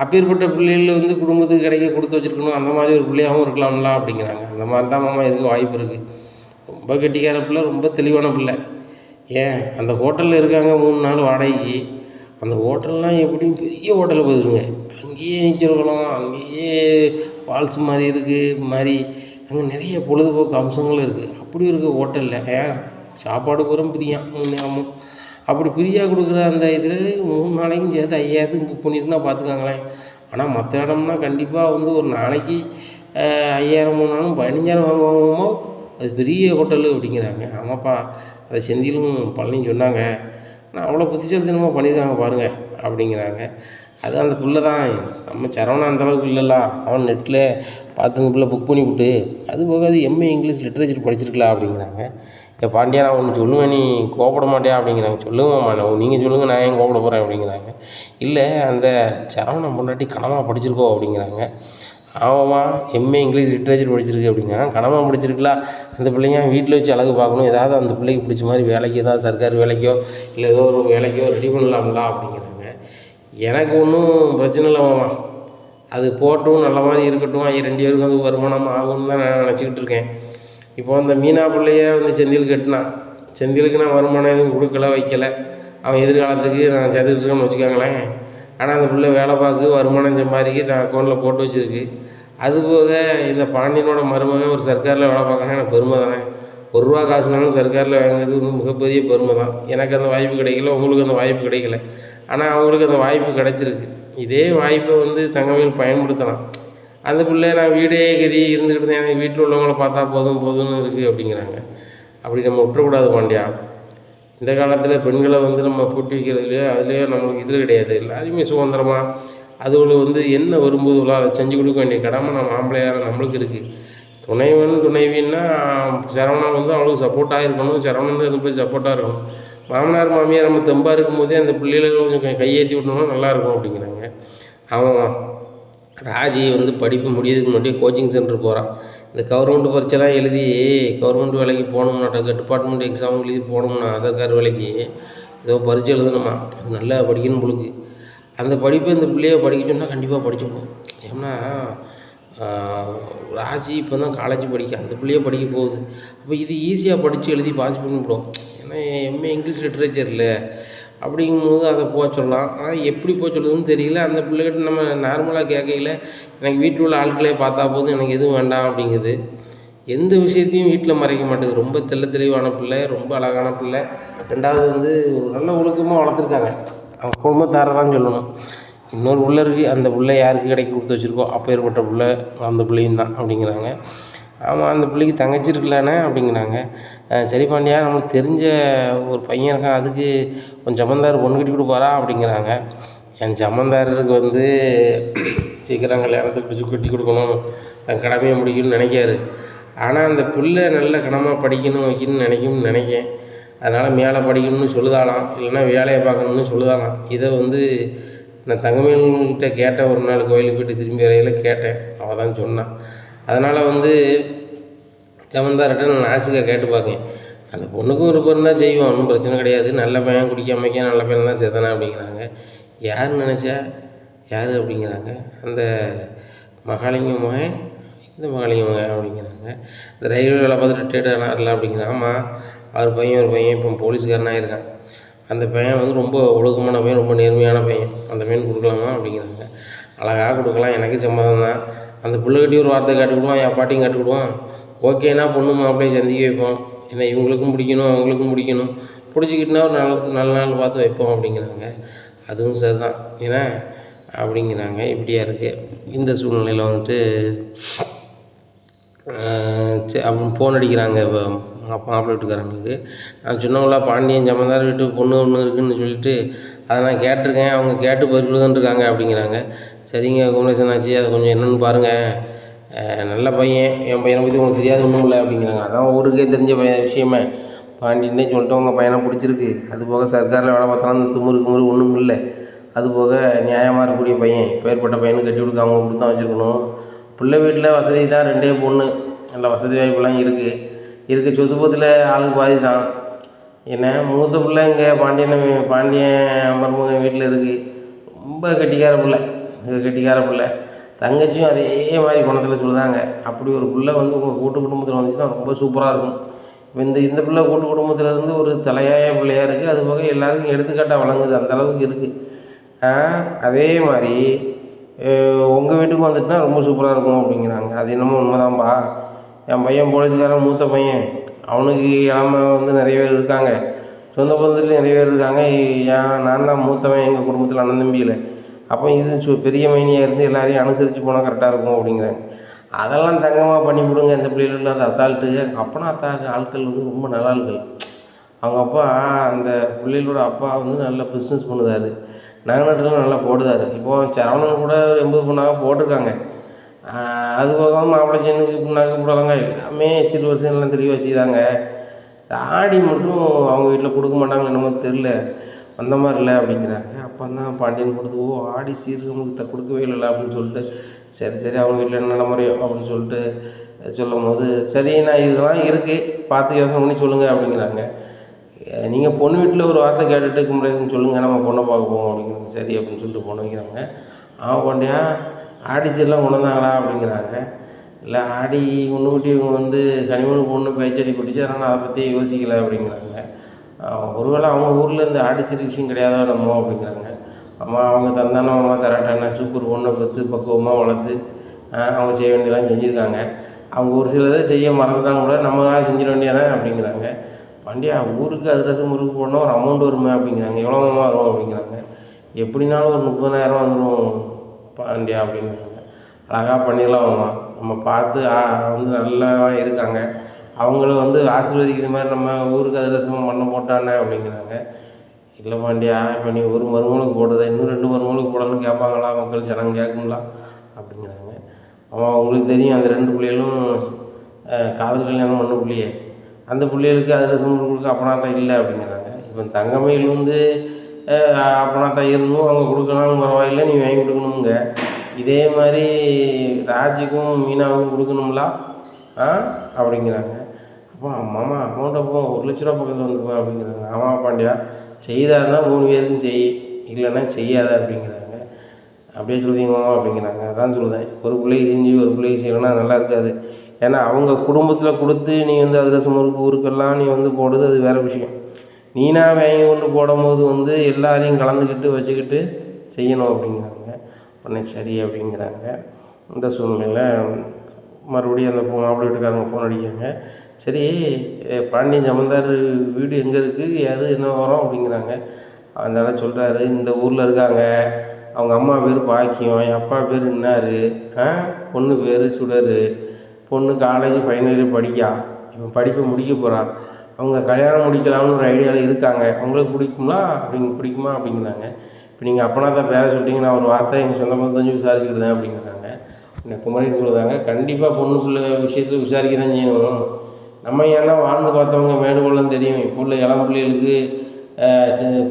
அப்பேற்பட்ட பிள்ளைகள் வந்து குடும்பத்துக்கு கிடைக்க கொடுத்து வச்சுருக்கணும், அந்த மாதிரி ஒரு பிள்ளையாகவும் இருக்கலாம்ல அப்படிங்கிறாங்க. அந்த மாதிரி தான் மாமா இருக்க வாய்ப்பு இருக்குது. ரொம்ப கெட்டிக்கார பிள்ளை, ரொம்ப தெளிவான பிள்ளை. ஏன் அந்த ஹோட்டலில் இருக்காங்க 3 நாள் வாடகைக்கு. அந்த ஹோட்டல்லாம் எப்படியும் பெரிய ஹோட்டலில் போயிருக்குங்க. அங்கேயே நீச்சல் குளம், அங்கேயே ஃபால்ஸ் மாதிரி இருக்குது மாதிரி, அங்கே நிறைய பொழுதுபோக்கு அம்சங்களும் இருக்குது. அப்படி இருக்க ஹோட்டலில் சாப்பாடு பூரா பிரியாம் 3 நேரமும். அப்படி ஃப்ரீயாக கொடுக்குற அந்த இதில் 3 நாளைக்கும் சேர்த்து 5000 புக் பண்ணிட்டுனா பார்த்துக்காங்களேன். ஆனால் மற்ற இடம்னா கண்டிப்பாக வந்து ஒரு நாளைக்கு 5000 போனாலும் 15000 வாங்குவோமோ, அது பெரிய ஹோட்டலு அப்படிங்கிறாங்க. ஆமாப்பா, அதை செந்திலும் பழனியும் சொன்னாங்க. நான் அவ்வளோ புத்திசாலித்தனமாக பண்ணியிருக்காங்க பாருங்கள் அப்படிங்கிறாங்க. அது அந்த பிள்ளை தான், நம்ம சரவணன் அந்தளவுக்கு இல்லைல்ல. அவன் நெட்டில் பார்த்து அந்த பிள்ளை புக் பண்ணி விட்டு, அது போக அது எம்ஏ இங்கிலீஷ் லிட்ரேச்சர் படிச்சிருக்கலாம் அப்படிங்கிறாங்க. பாண்டியா நான் ஒன்று சொல்லுவேன், நீ கோவப்பட மாட்டியா அப்படிங்கிறாங்க. சொல்லுங்கம்மா, நீங்கள் சொல்லுங்கள், நான் ஏன் கோவப்பட போகிறேன் அப்படிங்கிறாங்க. இல்லை அந்த சரவணன் பொண்டாட்டி கனமாக படிச்சிருக்கோ அப்படிங்கிறாங்க. ஆமாம்மா, எம்ஏ இங்கிலீஷ் லிட்ரேச்சர் படிச்சிருக்கு அப்படிங்கிறாங்க. கனமாக படிச்சிருக்கலாம். அந்த பிள்ளைங்க வீட்டில் வச்சு அழகு பார்க்கணும், ஏதாவது அந்த பிள்ளைக்கு பிடிச்ச மாதிரி வேலைக்கு, ஏதாவது சர்க்கார் வேலைக்கோ இல்லை ஏதோ ஒரு வேலைக்கோ ரெடி பண்ணலாம்ல அப்படிங்கிறாங்க. எனக்கு ஒன்றும் பிரச்சனை இல்லை மாமா, அது போட்டும் நல்ல மாதிரி இருக்கட்டும், 2 பேருக்கும் அது வருமானம் ஆகும்னு தான் நான் நினச்சிக்கிட்டு இருக்கேன். இப்போ அந்த மீனா பிள்ளைய வந்து செந்தில் கட்டினான். செந்திலுக்கு நான் வருமானம் எதுவும் கொடுக்கல, வைக்கலை. அவன் எதிர்காலத்துக்கு நான் சேர்த்துக்கிட்டு இருக்கேன்னு வச்சுக்கோங்களேன். ஆனால் அந்த பிள்ளை வேலை பார்க்கு, வருமானம் சம்பாதிக்க தான் அக்கௌண்ட்டில் போட்டு வச்சுருக்கு. அதுபோக இந்த பாண்டியனோட மருமக ஒரு சர்க்காரில் வேலை பார்க்கணும், எனக்கு பெருமை தானே. ₹1 காசுனாலும் சர்க்காரில் வாங்குறது வந்து மிகப்பெரிய பெருமை தான். எனக்கு அந்த வாய்ப்பு கிடைக்கல, உங்களுக்கு அந்த வாய்ப்பு கிடைக்கல. ஆனால் அவங்களுக்கு அந்த வாய்ப்பு கிடச்சிருக்கு. இதே வாய்ப்பை வந்து தங்கமயில் பயன்படுத்தலாம். அந்த பிள்ளை நான் வீடே கதி இருந்துக்கிட்டு தான் எனக்கு வீட்டில் உள்ளவங்கள பார்த்தா போதும்னு இருக்குது அப்படிங்கிறாங்க. அப்படி நம்ம விட்டுறக்கூடாது பாண்டியா. இந்த காலத்தில் பெண்களை வந்து நம்ம பூட்டி வைக்கிறதுலையோ அதுலேயோ நம்மளுக்கு இது கிடையாது. எல்லாருமே சுதந்திரமாக அதுகளை வந்து என்ன விரும்புதோ அதை செஞ்சு கொடுக்க வேண்டிய கடமை நம்ம ஆம்பளையார நம்மளுக்கு இருக்குது. துணைவின்னா சரவணன் வந்து அவளுக்கு சப்போர்ட்டாக இருக்கணும், சரவணன் அது போய் சப்போர்ட்டாக இருக்கணும். மாமனார் மாமியார் நம்ம தெம்பாக இருக்கும்போதே அந்த பிள்ளைகளை கொஞ்சம் கையேற்றி விட்டோம்னா நல்லாயிருக்கும் அப்படிங்கிறாங்க. அவன் ராஜி வந்து படிப்பு முடியறதுக்கு முன்னாடி கோச்சிங் சென்டர் போகிறான். இந்த கவர்மெண்ட் பரீட்சைலாம் எழுதி கவர்மெண்ட் வேலைக்கு போகணும்னாட்ட, டிபார்ட்மெண்ட் எக்ஸாம் எழுதி போகணும்னா சர்க்கார் வேலைக்கு ஏதோ பரீட்சை எழுதணுமா, அது நல்லா படிக்கணும் பொழுது. அந்த படிப்பை இந்த பிள்ளைய படிக்க சொன்னால் கண்டிப்பாக படிச்சுக்கணும். ஏன்னா ராஜி இப்போ தான் காலேஜ் படிக்க, அந்த பிள்ளைய படிக்க போகுது. அப்போ இது ஈஸியாக படித்து எழுதி பாஸ் பண்ணிவிடும். ஏன்னா எம்ஏ இங்கிலீஷ் லிட்ரேச்சரில் அப்படிங்கும்போது அதை போக சொல்லலாம். ஆனால் எப்படி போக சொல்லுதுன்னு தெரியல. அந்த பிள்ளைகிட்ட நம்ம நார்மலாக கேட்கையில எனக்கு வீட்டில் உள்ள ஆட்களே பார்த்தா போதும், எனக்கு எதுவும் வேண்டாம் அப்படிங்குது. எந்த விஷயத்தையும் வீட்டில் மறைக்க மாட்டேங்குது. ரொம்ப தெளிவான பிள்ளை, ரொம்ப அழகான பிள்ளை. 2வது வந்து ஒரு நல்ல ஒழுக்கமாக வளர்த்துருக்காங்க. அவங்க குடும்பத்தாரை தான் சொல்லணும். இன்னொரு புள்ள இருக்குது, அந்த புள்ள யாருக்கு கடைக்கு கொடுத்து வச்சுருக்கோம், அப்பேற்பட்ட புள்ள அந்த பிள்ளையும் தான் அப்படிங்கிறாங்க. ஆமாம், அந்த பிள்ளைக்கு தங்கச்சி இருக்குல்லண்ணே அப்படிங்கிறாங்க. சரி பாண்டியா, நம்மளுக்கு தெரிஞ்ச ஒரு பையன் இருக்கான், அதுக்கு உன் ஜமீன்தார் பொண்ணு கட்டி கொடுப்பாரா அப்படிங்கிறாங்க. என் ஜமீன்தாரருக்கு வந்து சீக்கிரம் கல்யாணத்தை பிடிச்சி கட்டி கொடுக்கணும், தன் கடமையை முடிக்கணும்னு நினைக்காரு. ஆனால் அந்த பிள்ளை நல்ல கனமாக படிக்கணும் வைக்கணும்னு நினைக்கேன். அதனால் மேலே படிக்கணும்னு சொல்லுதாலாம், இல்லைன்னா வேலையை பார்க்கணும்னு சொல்லுதாலாம். இதை வந்து நான் தங்கமயில்கிட்ட கேட்டேன். ஒரு நாள் கோயிலுக்கு போய்ட்டு திரும்பி வரையில் கேட்டேன், அவள் தான் சொன்னான். அதனால் வந்து ஜமீன்தார்கிட்ட நான் ஆசைக்காக கேட்டு பார்க்கேன். அந்த பொண்ணுக்கும் விருப்பம் இருந்தால் செய்வோம், ஒன்றும் பிரச்சனை கிடையாது. நல்ல பையன் குடிக்காமைக்க நல்ல பையன் தான் சேர்த்தானே அப்படிங்கிறாங்க. யார் நினச்சா யார் அப்படிங்கிறாங்க. அந்த மகாலிங்கம் மகன், இந்த மகாலிங்கம் மகன் அப்படிங்கிறாங்க. இந்த ரயில்வே வேலை பார்த்துட்டு ரிட்டையர்ட் ஆனார்ல அப்படிங்கிறாங்க. ஆமாம், ஒரு பையன் இப்போ போலீஸ்காரனாக இருக்கான். அந்த பையன் வந்து ரொம்ப ஒழுக்கமான பையன், ரொம்ப நேர்மையான பையன். அந்த பையன் கொடுக்கலாமா அப்படிங்கிறாங்க. அழகாக கொடுக்கலாம், எனக்கு சம்மதம் தான். அந்த பிள்ளைகிட்டையும் ஒரு வார்த்தை கேட்டுக்கிடுவான், என் பாட்டியும் கேட்டுக்கிடுவான். ஓகேனா பொண்ணு மாப்பிள்ளையை சந்திக்க வைப்போம். ஏன்னா இவங்களுக்கும் பிடிக்கணும், அவங்களுக்கும் பிடிக்கணும். பிடிச்சிக்கிட்டுனா ஒரு நல்ல நாள் பார்த்து வைப்போம் அப்படிங்கிறாங்க. அதுவும் சரி தான், ஏன்னா அப்படிங்கிறாங்க. இப்படியா இருக்குது இந்த சூழ்நிலையில் வந்துட்டு அப்படின்னு ஃபோன் அடிக்கிறாங்க மாப்பிள்ளை வீட்டுக்காரங்களுக்கு. நான் சொன்னவங்களா, பாண்டியன் ஜமீன்தார் வீட்டுக்கு பொண்ணு ஒன்று இருக்குதுன்னு சொல்லிட்டு அதை நான் கேட்டிருக்கேன், அவங்க கேட்டு பதில் இருக்காங்க அப்படிங்கிறாங்க. சரிங்க குமரேசன் ஆச்சு, அதை கொஞ்சம் என்னென்னு பாருங்கள். நல்ல பையன், என் பையனை பற்றி உங்களுக்கு தெரியாது ஒன்றும் இல்லை அப்படிங்கிறாங்க. அதான் ஊருக்கே தெரிஞ்ச விஷயமே. பாண்டியனே சொல்லிட்டு உங்கள் பையனை பிடிச்சிருக்கு. அதுபோக சர்க்காரில் வேலை பார்த்தாலும் அந்த திமுரு ஒன்றும் இல்லை. அதுபோக நியாயமாக இருக்கக்கூடிய பையன், பேர்பட்ட பையனுக்கு கட்டி கொடுக்க அவங்க இப்படி தான் வச்சுருக்கணும். பிள்ளை வீட்டில் வசதி தான், 2 பொண்ணு, நல்ல வசதி வாய்ப்பெல்லாம் இருக்க சொத்துப்பத்தில் ஆளுக்கு பாதி தான். ஏன்னா மூத்த பிள்ளை இங்கே பாண்டியன் மருமக வீட்டில் இருக்குது. ரொம்ப கெட்டிக்கார பிள்ளை. தங்கச்சியும் அதே மாதிரி குணத்தில் சொல்லுதாங்க. அப்படி ஒரு பிள்ளை வந்து உங்கள் கூட்டு குடும்பத்தில் வந்துச்சுன்னா ரொம்ப சூப்பராக இருக்கும். இப்போ இந்த பிள்ளை கூட்டு குடும்பத்தில் இருந்து ஒரு தலையாய பிள்ளையாக இருக்குது. அது போக எல்லாருக்கும் எடுத்துக்காட்டாக வழங்குது, அந்தளவுக்கு இருக்குது. அதே மாதிரி உங்கள் வீட்டுக்கு வந்துட்டுனா ரொம்ப சூப்பராக இருக்கும் அப்படிங்கிறாங்க. அது என்னமோ உண்மைதான்பா. என் பையன் போலீஸ்காரன், மூத்த பையன், அவனுக்கு இளமை வந்து நிறைய பேர் இருக்காங்க, சொந்த பந்தத்துலேயும் நிறைய பேர் இருக்காங்க. நான் தான் மூத்தவன் எங்கள் குடும்பத்தில், அண்ணன் தம்பியில். அப்போ இது பெரிய மைனியாக இருந்து எல்லாரையும் அனுசரித்து போனால் கரெக்டாக இருக்கும் அப்படிங்கிறாங்க. அதெல்லாம் தங்கமாக பண்ணி கொடுங்க இந்த பிள்ளைகளுக்கு. அந்த அசால்ட்டு அப்பனா அத்தாக்கு ஆட்கள் வந்து ரொம்ப நல்ல ஆட்கள். அவங்க அப்பா, அந்த பிள்ளைகளோட அப்பா வந்து நல்லா பிஸ்னஸ் பண்ணுதார், நகை நல்லா போடுதார். இப்போது சரவணன் கூட 80 பொண்ணாக போட்டிருக்காங்க. அது போக மாப்பிள்ளை செயினுக்கு புண்ணாக்கு புடலங்க எல்லாமே சில்வர் செயின்லாம் தெரிய வச்சுதாங்க. ஆடி மட்டும் அவங்க வீட்டில் கொடுக்க மாட்டாங்களோ என்னமோ தெரில, அந்த மாதிரி இல்லை அப்படிங்கிறாங்க. அப்போ தான் பாண்டியன் கொடுத்து, ஓ ஆடி சீர்கமுக்கு கொடுக்கவே இல்லை அப்படின்னு சொல்லிட்டு, சரி அவங்க வீட்டில் என்ன நடைமுறையோ அப்படின்னு சொல்லிட்டு சொல்லும் போது, சரி நான் இதெல்லாம் இருக்குது பார்த்து யோசனை பண்ணி சொல்லுங்கள் அப்படிங்கிறாங்க. நீங்கள் பொண்ணு வீட்டில் ஒரு வார்த்தை கேட்டுட்டு குமரேசன் சொல்லுங்கள், நம்ம பொண்ணை பார்க்க போவோம் அப்படிங்கிறாங்க. சரி அப்படின்னு சொல்லிட்டு பொண்ணு வைக்கிறாங்க. அவன் பாண்டியா ஆடி சீரெலாம் கொண்டு வந்தாங்களா அப்படிங்கிறாங்க. இல்லை ஆடி முன்னுக்கூட்டி இவங்க வந்து கனிமொழி பொண்ணு பேச்சடி பிடிச்சி, அதனால் அதை பற்றி யோசிக்கலை அப்படிங்கிறாங்க. ஒருவேளை அவங்க ஊரில் இந்த ஆடிச்சீர் விஷயம் கிடையாதோ நம்ம அப்படிங்கிறாங்க. அவங்க தந்தானே அவங்க தராட்டானே சூப்பர் பொண்ணை பெற்று பக்குவமாக வளர்த்து அவங்க செய்ய வேண்டியதெல்லாம் செஞ்சுருக்காங்க. அவங்க ஒரு சிலதை செய்ய மறந்துட்டாங்க கூட, நம்ம செஞ்சிட வேண்டியதானே அப்படிங்கிறாங்க. பாண்டியா ஊருக்கு அதிரசம் முறுக்கு போடணும், ஒரு அமௌண்ட் வருமே அப்படிங்கிறாங்க. எவ்வளோமா வரும் அப்படிங்கிறாங்க. எப்படினாலும் ஒரு 30,000 வந்துடும் பாண்டியா அப்படிங்கிறாங்க. அழகாக பண்ணிடலாமா, நம்ம பார்த்து வந்து நல்லா இருக்காங்க, அவங்கள வந்து ஆசீர்வதிக்கிற மாதிரி நம்ம ஊருக்கு அதிரசம் பண்ண போட்டானே அப்படிங்கிறாங்க. இல்லை பாண்டியா, இப்போ நீ ஒரு மருமகளுக்கு போடுறத இன்னும் 2 மருமகளுக்கு போடணும்னு கேட்பாங்களா, மக்கள் ஜனங்க கேட்குங்களா அப்படிங்கிறாங்க. அவன் உங்களுக்கு தெரியும், அந்த 2 பிள்ளைகளும் காதல் கல்யாணம் பண்ண பிள்ளையே, அந்த பிள்ளைகளுக்கு அதிரசம் கொடுக்க அப்பனாத்தான் இல்லை அப்படிங்கிறாங்க. இப்போ தங்கமயில் வந்து அப்பனாத்தான் இருந்தும் அவங்க கொடுக்கணும்னு பரவாயில்லை, நீ வாங்கி கொடுக்கணுங்க. இதே மாதிரி ராஜுக்கும் மீனாவுக்கும் கொடுக்கணுங்களா அப்படிங்கிறாங்க. அப்போ மாமா அமௌண்ட் அப்போ 1 லட்ச ரூபா பக்கத்தில் வந்துருப்பேன் அப்படிங்கிறாங்க. ஆமாம் பாண்டியா, செய்தாருன்னா 3 பேருக்கும் செய், இல்லைன்னா செய்யாத அப்படிங்கிறாங்க. அப்படியே சொல்லுவீங்க மாமா அப்படிங்கிறாங்க. அதான் சொல்லுதேன், ஒரு பிள்ளைக்கு செஞ்சு ஒரு பிள்ளைக்கு செய்யணும்னா நல்லா இருக்காது. ஏன்னா அவங்க குடும்பத்தில் கொடுத்து நீ வந்து அதிரசம் முறுக்கு ஊருக்கெல்லாம் நீ வந்து போடுறது அது வேறு விஷயம். நீனாக வாங்கி கொண்டு போடும்போது வந்து எல்லாரையும் கலந்துக்கிட்டு வச்சுக்கிட்டு செய்யணும் அப்படிங்கிறாங்க. உடனே சரி அப்படிங்கிறாங்க. இந்த சூழ்நிலையில் மறுபடியும் அந்த மாப்பிள்ளை வீட்டுக்காரங்க ஃபோன் அடிக்கிறாங்க. சரி, பாண்டியன் ஜமீன்தார் வீடு எங்கே இருக்குது, அது என்ன வரும் அப்படிங்கிறாங்க. அதனால சொல்கிறாரு, இந்த ஊரில் இருக்காங்க, அவங்க அம்மா பேர் பாக்கியம், என் அப்பா பேர் இன்னார், பொண்ணு பேர் சுடர், பொண்ணு காலேஜ் ஃபைனல் இயர் படிக்கா, இவன் படிப்பை முடிக்க போகிறான், அவங்க கல்யாணம் முடிக்கலாம்னு ஒரு ஐடியாவில் இருக்காங்க, உங்களுக்கு பிடிக்குமா அப்படிங்கிறாங்க. இப்போ நீங்கள் அப்பனா தான் பேர சொல்லிட்டீங்க, நான் ஒரு வார்த்தை எங்கள் சொந்த பந்தம் விசாரிச்சுக்கிட்டேன் அப்படிங்கிறாங்க. குமரின்னு சொல்லுதாங்க. கண்டிப்பாக பொண்ணு பிள்ளை விஷயத்தில் விசாரிக்க தான் செய்யணும். நம்ம ஏன்னா வாழ்ந்து பார்த்தவங்க மேடு பள்ளம் தெரியும். இப்போ உள்ள இளம் பிள்ளைகளுக்கு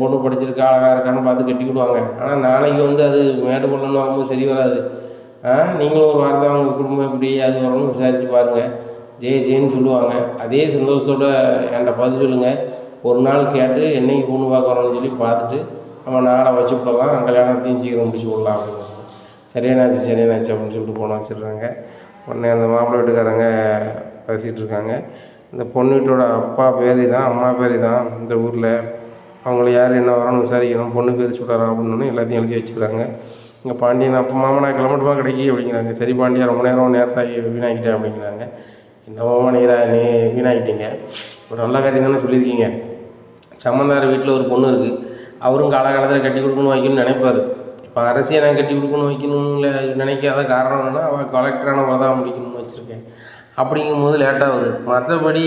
பொண்ணு படிச்சிருக்கா அழகாக இருக்கான்னு பார்த்து கட்டிக்கிடுவாங்க. ஆனால் நாளைக்கு வந்து அது மேடு பள்ளம்னு வரும்போது சரி வராது. நீங்களும் ஒரு வார்த்தை அவங்க குடும்பம் எப்படி அது வரணும்னு விசாரித்து பாருங்கள், ஜெயின்னு சொல்லுவாங்க. அதே சந்தோஷத்தோடு என்கிட்ட பதில் சொல்லுங்கள். ஒரு நாள் கேட்டு என்னைக்கு பொண்ணு பார்க்க வரணும்னு சொல்லி பார்த்துட்டு நம்ம நாளை வச்சு விடலாம், கல்யாணத்தையும் சீக்கிரம் முடிச்சு விடலாம் அப்படிங்கிறாங்க. சரியானாச்சு அப்படின்னு சொல்லிட்டு போன வச்சிடுறாங்க. உடனே அந்த மாப்பிள்ளை வீட்டுக்காரங்க பேசிகிட்டு இருக்காங்க. இந்த பொண்ணு வீட்டோட அப்பா பேர் தான், அம்மா பேர் தான், இந்த ஊரில் அவங்கள யார் என்ன வரணும்னு விசாரிக்கணும், பொண்ணு பேர் சுடாராம் அப்படின்னு எல்லாத்தையும் எழுதி வச்சுக்கிறாங்க. இங்கே பாண்டியன் அப்போ மாமா நான் கிளம்பட்டுமா கிடைக்கி அப்படிங்கிறாங்க. சரி பாண்டியா, ரொம்ப நேரத்தாகி வீணாகிட்டேன் அப்படிங்கிறாங்க. என்னமாமா நீ வீணாகிட்டீங்க, ஒரு நல்ல காரியம் தானே சொல்லியிருக்கீங்க. சம்மந்தார் வீட்டில் ஒரு பொண்ணு இருக்குது, அவரும் காலகாலத்தில் கட்டி கொடுக்கணும் வைக்கணும்னு நினைப்பார். இப்போ அரசியை நான் கட்டி கொடுக்கணும் வைக்கணும்னு இல்லை நினைக்காத காரணம் என்னென்னா, அவள் கலெக்டரான தான் முடிக்கணும்னு வச்சுருக்கேன். அப்படிங்கும்போது லேட்டாகுது. மற்றபடி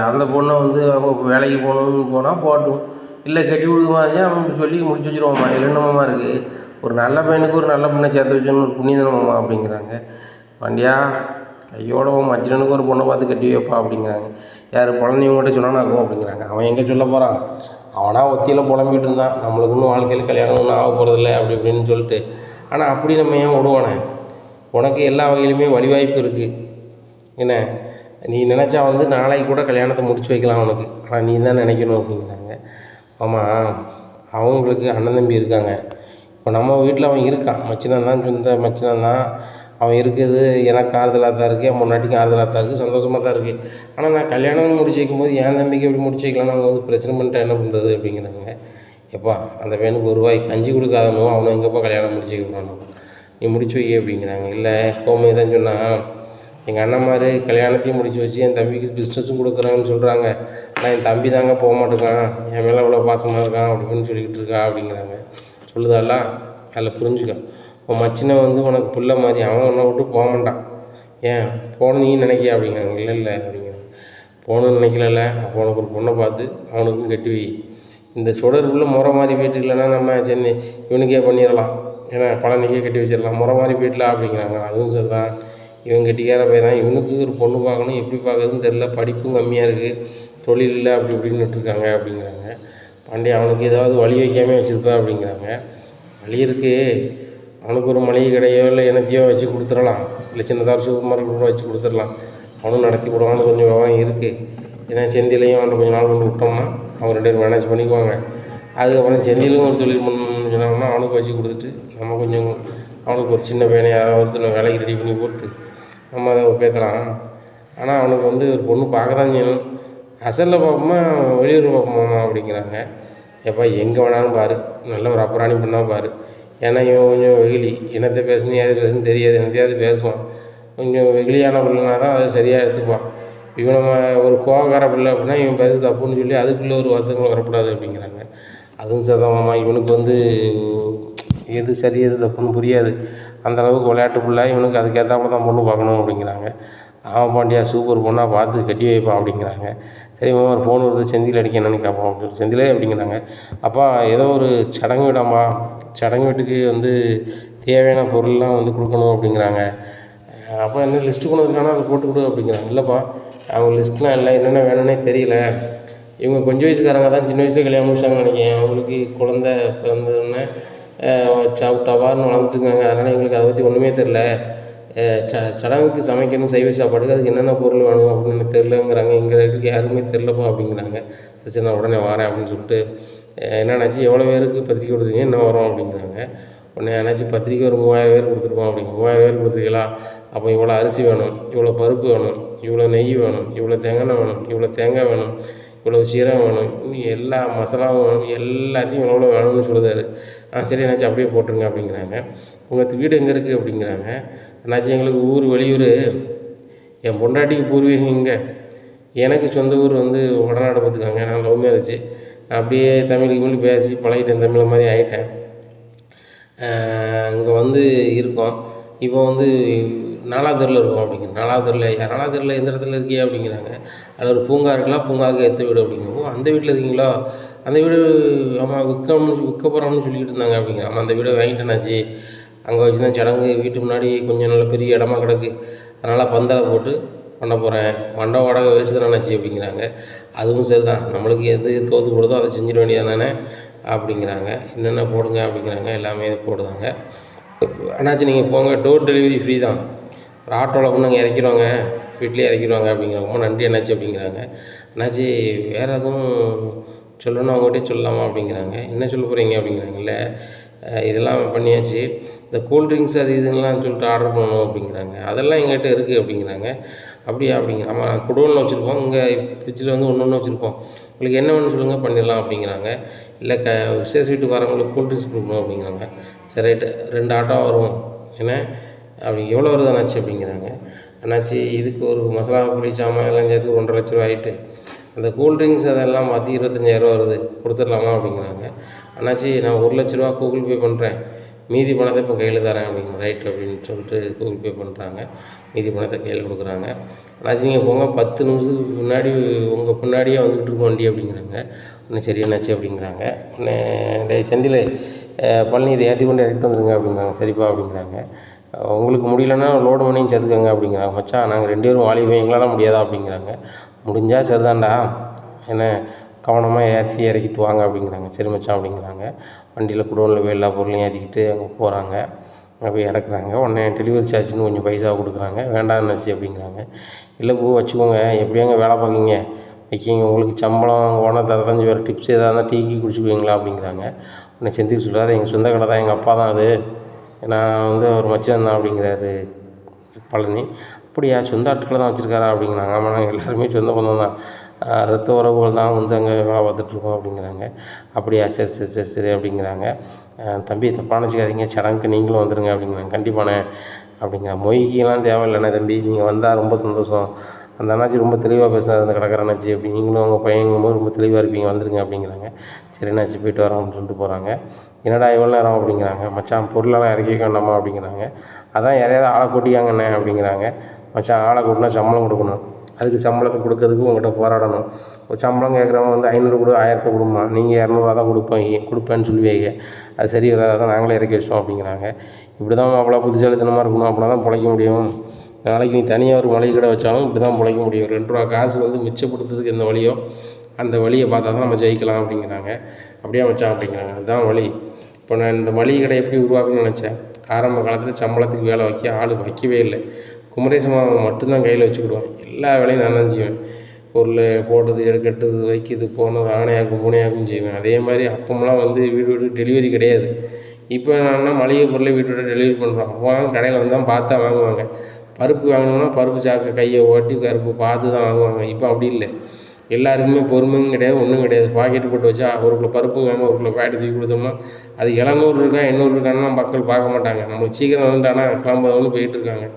அந்த பொண்ணை வந்து அவங்க வேலைக்கு போகணுன்னு போனால் போகட்டும், இல்லை கட்டி கொடுக்குமா இருந்தால் அவங்க சொல்லி முடிச்சு வச்சுருவோம்மா. இது என்னமாம்மா இருக்குது, ஒரு நல்ல பையனுக்கு ஒரு நல்ல பொண்ணை சேர்த்து வச்சோன்னு ஒரு புண்ணியதானம்மா அப்படிங்கிறாங்க. வண்டியா கையோட மச்சினனுக்கு ஒரு பொண்ணை பார்த்து கட்டி வைப்பா அப்படிங்கிறாங்க. யார் பழனி உங்கள்கிட்ட சொன்னானாக்கும் அப்படிங்கிறாங்க. அவன் எங்கே சொல்ல போகிறான், அவனாக ஒத்தியில் புலம்பிகிட்டு இருந்தான், நம்மளுக்கு இன்னும் வாழ்க்கையில் கல்யாணம் ஒன்றும் ஆக போகிறதில்ல அப்படி இப்படின்னு சொல்லிட்டு. ஆனால் அப்படி நம்ம ஏன் விடுவானே, உனக்கு எல்லா வகையிலுமே வழிவாய்ப்பு இருக்குது. என்ன நீ நினச்சா வந்து நாளைக்கு கூட கல்யாணத்தை முடிச்சு வைக்கலாம் உனக்கு, ஆனால் நீ தான் நினைக்கணும் அப்படிங்கிறாங்க. ஆமாம், அவங்களுக்கு அண்ணன் தம்பி இருக்காங்க. இப்போ நம்ம வீட்டில் அவன் இருக்கான், மச்சினன் தான், சொந்த மச்சினன் தான். அவன் இருக்குது எனக்கு ஆறுதலாக தான் இருக்குது, என் முன்னாடிக்கும் ஆறுதலாக தான் இருக்குது, சந்தோஷமாக தான் இருக்குது. ஆனால் நான் கல்யாணம் முடிச்சு வைக்கும்போது என் தம்பிக்கு எப்படி முடிச்சு வைக்கலாம்னு அவங்க வந்து பிரச்சனை பண்ணிட்டா என்ன பண்ணுறது அப்படிங்கிறாங்க. எப்பா அந்த பையனுக்கு ஒரு ரூபாய்க்கு கஞ்சி கொடுக்காதனோ அவனை எங்கேப்பா கல்யாணம் முடிச்சு வைக்கணும், நீ முடிச்சு வைக்க அப்படிங்கிறாங்க. இல்லை கோமை தான் சொன்னால், எங்கள் அண்ணன் மாதிரி கல்யாணத்தையும் முடிச்சு வச்சு என் தம்பிக்கு பிஸ்னஸும் கொடுக்குறாங்கன்னு சொல்கிறாங்க. ஆனால் என் தம்பி தாங்க போக மாட்டேங்கான், என் மேலே இவ்வளோ பாசமாக இருக்கான் அப்படின்னு சொல்லிக்கிட்டு இருக்கா அப்படிங்கிறாங்க. சொல்லுதால அதில் புரிஞ்சுக்க, உன் மச்சினை வந்து உனக்கு பிள்ளை மாதிரி, அவன் உன்னை விட்டு போக மாட்டான், ஏன் போன நீ நினைக்கிய அப்படிங்கிறாங்க. இல்லை அப்படிங்கிறாங்க. போகணுன்னு நினைக்கல, அப்போ உனக்கு ஒரு பொண்ணை பார்த்து அவனுக்கும் கட்டி வை. இந்த சுடருக்குள்ளே முறை மாதிரி வீட்டு இல்லைன்னா நம்ம சென்னை இவனுக்கே பண்ணிடலாம், ஏன்னா பழனிக்கே கட்டி வச்சிடலாம், முறை மாதிரி வீட்டில் அப்படிங்கிறாங்க. அதுவும் சரி தான், இவன் கட்டிக்கார போய் தான், இவனுக்கு ஒரு பொண்ணு பார்க்கணும், எப்படி பார்க்குறதுன்னு தெரில, படிப்பும் கம்மியாக இருக்குது, தொழில் இல்லை அப்படி இப்படின்னு விட்டுருக்காங்க அப்படிங்கிறாங்க. பாண்டிய அவனுக்கு ஏதாவது வழி வைக்காமல் வச்சுருப்பேன் அப்படிங்கிறாங்க. வழி இருக்குது, அவனுக்கு ஒரு மளிகை கடையோ இல்லை என்னத்தையோ வச்சு கொடுத்துடலாம், இல்லை சின்னதாக சூப்பர் மார்க்கெட் கூட வச்சு கொடுத்துடலாம், அவனும் நடத்தி போடுவான்னு கொஞ்சம் விவரம் இருக்குது. ஏன்னா செந்திலையும் அவன் கொஞ்சம் நாள் கொண்டு விட்டோம்னா அவங்க 2 பேரும் மேனேஜ் பண்ணிக்குவாங்க. அதுக்கப்புறம் செந்திலும் ஒரு தொழில் பண்ணணும்னு சொன்னாங்கன்னா அவனுக்கு வச்சு கொடுத்துட்டு நம்ம கொஞ்சம் அவனுக்கு ஒரு சின்ன பையனை யாராவது ஒருத்தர் வேலைக்கு ரெடி பண்ணி போட்டு நம்ம அதை பேசலாம். ஆனால் அவனுக்கு வந்து ஒரு பொண்ணு பார்க்க தான் செய்யணும், அசலில் பார்ப்போமா வெளியூர் பார்ப்போமா அப்படிங்கிறாங்க. எப்போ எங்கே வேணாலும் பாரு, நல்ல ஒரு அப்புறாணி பண்ணால் பாரு, ஏன்னா இவன் கொஞ்சம் வெகுளி, என்னத்தை பேசணும் ஏது பேசணும்னு தெரியாது, என்னத்தையாவது பேசுவான், கொஞ்சம் வெகுளியான பிள்ளைனா தான் அதை சரியாக எடுத்துப்பான். இவன் நம்ம ஒரு கோவக்கார பிள்ளை அப்படின்னா இவன் பேச தப்புன்னு சொல்லி அதுக்குள்ளே ஒரு வருத்தங்கள் வரக்கூடாது அப்படிங்கிறாங்க. அதுவும் சதமாமா, இவனுக்கு வந்து எது சரி எது தப்புன்னு புரியாது, அந்தளவுக்கு விளையாட்டு பிள்ளை, இவனுக்கு அதுக்கேற்றாப்புல தான் பொண்ணு பார்க்கணும் அப்படிங்கிறாங்க. ஆமாம் பாண்டியா, சூப்பர் பொண்ணாக பார்த்து கட்டி வைப்பான் அப்படிங்கிறாங்க. சரி ஒரு ஃபோன் வருது, செந்தில் அடிக்க என்னென்னு கேட்போம் அப்படின்னு. செந்திலே அப்படிங்கிறாங்க. அப்பா ஏதோ ஒரு சடங்கு வீடாம்மா, சடங்கு வீட்டுக்கு வந்து தேவையான பொருள்லாம் வந்து கொடுக்கணும் அப்படிங்கிறாங்க. அப்போ என்ன லிஸ்ட்டு கொண்டு வந்துருக்கானா அதை போட்டு கொடு அப்படிங்கிறாங்க. இல்லைப்பா அவங்க லிஸ்ட்லாம் இல்லை, என்னென்ன வேணும்னே தெரியல, இவங்க கொஞ்சம் வயசுக்காரங்க தான், சின்ன வயசுலேயே கல்யாணம் முடிச்சாங்கன்னு நினைக்கிறேன், அவங்களுக்கு குழந்த பிறந்ததுன்னு டவார்னு வளர்ந்துட்டுருக்காங்க, அதனால் எங்களுக்கு அதை பற்றி ஒன்றுமே தெரில, சடங்குக்கு சமைக்கணும் சைவ சாப்பாடுக்கு அதுக்கு என்னென்ன பொருள் வேணும் அப்படின்னு எனக்கு தெரிலங்கிறாங்க, எங்கள் வீட்டுக்கு யாருமே தெரிலப்பா அப்படிங்கிறாங்க. சரி நான் உடனே வரேன் அப்படின்னு சொல்லிட்டு, என்னென்னாச்சு எவ்வளோ பேருக்கு பத்திரிக்கை கொடுத்துருக்கீங்க, என்ன வரும் அப்படிங்கிறாங்க. உடனே என்னாச்சு பத்திரிக்கை ஒரு 3000 பேர் கொடுத்துருக்கோம் அப்படிங்க. 3000 பேர் கொடுத்துருக்கீங்களா, அப்போ இவ்வளோ அரிசி வேணும், இவ்வளோ பருப்பு வேணும், இவ்வளோ நெய் வேணும், இவ்வளோ தேங்காய் வேணும், இவ்வளோ தேங்காய் வேணும், இவ்வளோ சீரகம் வேணும், இன்னும் எல்லா மசாலாவும் வேணும், எல்லாத்தையும் எவ்வளோ வேணும்னு சொல்லுதாரு. சரி என்னாச்சு அப்படியே போட்டுருங்க அப்படிங்கிறாங்க. உங்கள் வீடு எங்கே இருக்குது அப்படிங்கிறாங்க. என்னாச்சு எங்களுக்கு ஊர் வெளியூர், என் பொண்டாட்டிக்கு பூர்வீகம் இங்கே, எனக்கு சொந்த ஊர் வந்து வடநாடு பார்த்துக்காங்க. நான் லவ் மேரேஜ், அப்படியே தமிழ் பேசி பழகிட்டேன், தமிழ் மாதிரி ஆகிட்டேன். இங்கே வந்து இருக்கோம். இப்போ வந்து 4வது தெருவில் இருக்கோம் அப்படிங்கிற. 4வது தெருவில் எந்த இடத்துல இருக்கியா அப்படிங்கிறாங்க. அதில் ஒரு பூங்கா இருக்கலாம், பூங்காவுக்கு ஏற்ற வீடு அப்படிங்கிறோம். ஓ அந்த வீட்டில் இருக்கீங்களா? அந்த வீடு ஆமாம் விற்க போகிறோம்னு சொல்லிக்கிட்டு இருந்தாங்க அப்படிங்கிற. ஆமாம் அந்த வீடை வாங்கிட்டேனாச்சு, அங்கே வச்சு தான் சடங்கு. வீட்டு முன்னாடி கொஞ்சம் நல்ல பெரிய இடமா கிடக்கு, அதனால் பந்தலை போட்டு பண்ண போகிறேன், மண்டப வாடகை வச்சு தானேச்சு அப்படிங்கிறாங்க. அதுவும் சரி தான், நம்மளுக்கு எது தோற்று போடுதோ அதை செஞ்சிட வேண்டியதானே அப்படிங்கிறாங்க. என்னென்ன போடுங்க அப்படிங்கிறாங்க, எல்லாமே இது போடுதாங்க. அண்ணாச்சி நீங்கள் போங்க, டோர் டெலிவரி ஃப்ரீ தான், ஒரு ஆட்டோவில் கொண்டு நாங்கள் இறக்கிடுவாங்க, வீட்லேயே இறக்கிடுவாங்க அப்படிங்கிறாங்க. ரொம்ப நன்றி அண்ணாச்சி அப்படிங்கிறாங்க. அண்ணாச்சி வேறு எதுவும் சொல்லணும் அவங்ககிட்டே சொல்லலாமா அப்படிங்கிறாங்க. என்ன சொல்ல போகிறீங்க அப்படிங்கிறாங்க. இல்லை இதெல்லாம் பண்ணியாச்சு, இந்த கூல்ட்ரிங்க்ஸ் அது இதுலாம் சொல்லிட்டு ஆர்டர் பண்ணணும் அப்படிங்கிறாங்க. அதெல்லாம் எங்கள்கிட்ட இருக்குது அப்படிங்கிறாங்க. அப்படியா அப்படிங்கிற. ஆமாம் குடோனில் வச்சுருப்போம், இங்கே ஃப்ரிட்ஜில் வந்து ஒன்று வச்சுருப்போம், உங்களுக்கு என்ன வேணும்னு சொல்லுங்கள் பண்ணிடலாம் அப்படிங்கிறாங்க. இல்லை விசேஷ வீட்டுக்கு வரவங்களுக்கு கூல்ட்ரிங்க்ஸ் கொடுக்கணும் அப்படிங்கிறாங்க. சரி ரைட்டு 2 ஆட்டோ வரும் என்ன அப்படி எவ்வளோ வருது அண்ணாச்சி அப்படிங்கிறாங்க. அண்ணாச்சி இதுக்கு ஒரு மசாலா பொடி சாமான் எல்லாம் சேர்த்து 1,50,000 ரூபா ஆகிட்டு, அந்த கூல்ட்ரிங்க்ஸ் அதெல்லாம் பார்த்து 25,000 வருது, கொடுத்துடலாமா அப்படிங்கிறாங்க. அண்ணாச்சி நான் 1,00,000 ரூபா கூகுள் பே பண்ணுறேன், மீதி பணத்தை இப்போ கையில் தரேன் அப்படிங்கிற. ரைட் அப்படின்னு சொல்லிட்டு கூகுள் பே பண்ணுறாங்க, மீதி பணத்தை கையில் கொடுக்குறாங்க. அண்ணாச்சி நீங்கள் போங்க, 10 நிமிஷத்துக்கு முன்னாடி உங்கள் பின்னாடியே வந்துக்கிட்டு இருக்கோம் வண்டி அப்படிங்கிறாங்க. இன்னும் சரி என்னாச்சு அப்படிங்கிறாங்க. உடனே செந்தில் பழனி இதை ஏற்றி கொண்டு இறக்கிட்டு வந்துடுங்க அப்படிங்கிறாங்க. சரிப்பா அப்படிங்கிறாங்க. உங்களுக்கு முடியலன்னா லோடு பண்ணியும் சேர்த்துக்கோங்க அப்படிங்கிறாங்க. மச்சான் நாங்கள் 2 பேரும் வாலிபம், எங்களால் முடியாதா அப்படிங்கிறாங்க. முடிஞ்சால் சரிதான்டா, என்ன கவனமாக ஏற்றி இறக்கிட்டு வாங்க அப்படிங்கிறாங்க. சரி மச்சான் அப்படிங்கிறாங்க. வண்டியில் குடோனில் எல்லா பொருளையும் ஏற்றிக்கிட்டு அங்கே போகிறாங்க. அங்கே போய் இறக்குறாங்க. உடனே டெலிவரி சார்ஜ்னு கொஞ்சம் பைசா கொடுக்குறாங்க. வேண்டாம்னாச்சு அப்படிங்கிறாங்க. இல்லை பூ வச்சுக்கோங்க, எப்படியாங்க வேலை பார்க்கிங்க வைக்கிங்க, உங்களுக்கு சம்பளம் ஓனர் தரத்தஞ்சு வேறு டிப்ஸ் எதாவது இருந்தால் டீக்கி குடிச்சுக்குவீங்களா அப்படிங்கிறாங்க. உடனே செந்தில் சொல்கிறாரு, எங்கள் சொந்த கடை தான், எங்கள் அப்பா தான் அது, நான் வந்து ஒரு மச்சான் தான் அப்படிங்கிறாரு பழனி. அப்படியா சொந்த ஆட்களை தான் வச்சுருக்காரா அப்படிங்கிறாங்க. ஆமாம் நாங்கள் எல்லாருமே சொந்த பந்தம் தான், ரத்த உறவுகள் தான் வந்து அங்கே வேலை பார்த்துட்ருக்கோம் அப்படிங்கிறாங்க. அப்படியா சரி சரி சரி சரி அப்படிங்கிறாங்க. தம்பி தப்பாக நினச்சிக்காதீங்க, சடங்குக்கு நீங்களும் வந்துடுங்க அப்படிங்கிறாங்க. கண்டிப்பாண்ணே அப்படிங்கிறாங்க. மொய்க்கெல்லாம் தேவையில்லைண்ணே தம்பி, நீங்கள் வந்தால் ரொம்ப சந்தோஷம், அந்த அண்ணாச்சி ரொம்ப தெளிவாக பேசுனார் அந்த கடைக்கார அண்ணாச்சி அப்படி, நீங்களும் உங்கள் பையங்கும்போது ரொம்ப தெளிவாக இருப்பீங்க, வந்துடுங்க அப்படிங்கிறாங்க. சரி அண்ணாச்சி போய்ட்டு வரோம் அப்படின்னு சொல்லிட்டு போகிறாங்க. என்னடா எவ்வளோ நேரம் அப்படிங்கிறாங்க. மச்சான் பொருளெல்லாம் இறக்கி வைக்க வேண்டாமா அப்படிங்கிறாங்க. அதான் யாரையாவது ஆளை கூட்டிக்காங்கண்ணே அப்படிங்கிறாங்க. மச்சான் ஆளை கூட்டினா சம்பளம் கொடுக்கணும், அதுக்கு சம்பளத்தை கொடுக்கறதுக்கு உங்கள்கிட்ட போராடணும். ஒரு சம்பளம் கேட்குறவங்க வந்து 500 கொடு 1000 கொடுமா, நீங்கள் 200 தான் கொடுப்பேன்னு சொல்லுவீங்க, அது சரி வராது, தான் நாங்களே இறக்கி வச்சோம் அப்படிங்கிறாங்க. இப்படி தான் அவ்வளோ புத்திசாலித்தனமாக இருக்கணும், அப்படின்னா தான் பிழைக்க முடியும். நாளைக்கு நீ தனியாக ஒரு மளிகை கடை வச்சாலும் இப்படி தான் பிழைக்க முடியும். 2 ரூபா காசு வந்து மிச்சப்படுத்துறதுக்கு எந்த வழியோ அந்த வழியை பார்த்தா தான் நம்ம ஜெயிக்கலாம் அப்படிங்கிறாங்க. அப்படியே மச்சான் அப்படிங்கிறாங்க. அதுதான் வழி. இப்போ நான் இந்த மளிகை கடை எப்படி உருவாக்கணும்னு நினச்சேன், ஆரம்ப காலத்தில் சம்பளத்துக்கு வேலை வைக்கவே இல்லை, குமரேசன் மட்டும்தான் கையில் வச்சுக்கிடுவேன், எல்லா வேலையும் நான் தான் செய்வேன், பொருள் போடுறது கட்டுறது வைக்கிறது போனது ஆணையாக்கும் பூனையாக்கும் செய்வேன். அதே மாதிரி அப்போமெல்லாம் வந்து வீடு டெலிவரி கிடையாது. இப்போ என்னன்னா மளிகை பொருளை வீட்டோட டெலிவரி பண்ணுறோம். அப்போ கடையில் வந்து தான் பார்த்தா வாங்குவாங்க. பருப்பு வாங்கணும்னா பருப்பு சாக்கை கையை ஓட்டி கருப்பு பார்த்து தான் வாங்குவாங்க. இப்போ அப்படி இல்லை, எல்லாருக்குமே பொறுமையும் கிடையாது, ஒன்றும் கிடையாது. பாக்கெட்டு போட்டு வச்சா 1 கிலோ பருப்பு வாங்க 1 கிலோ பாக்கெட்டு தூக்கி கொடுத்தோம்னா அது 700 இருக்கா 800 இருக்கான்னா மக்கள் பார்க்க மாட்டாங்க, நம்மளுக்கு சீக்கிரம் வந்துட்டானா கிளம்புறவனு போயிட்டுருக்காங்க.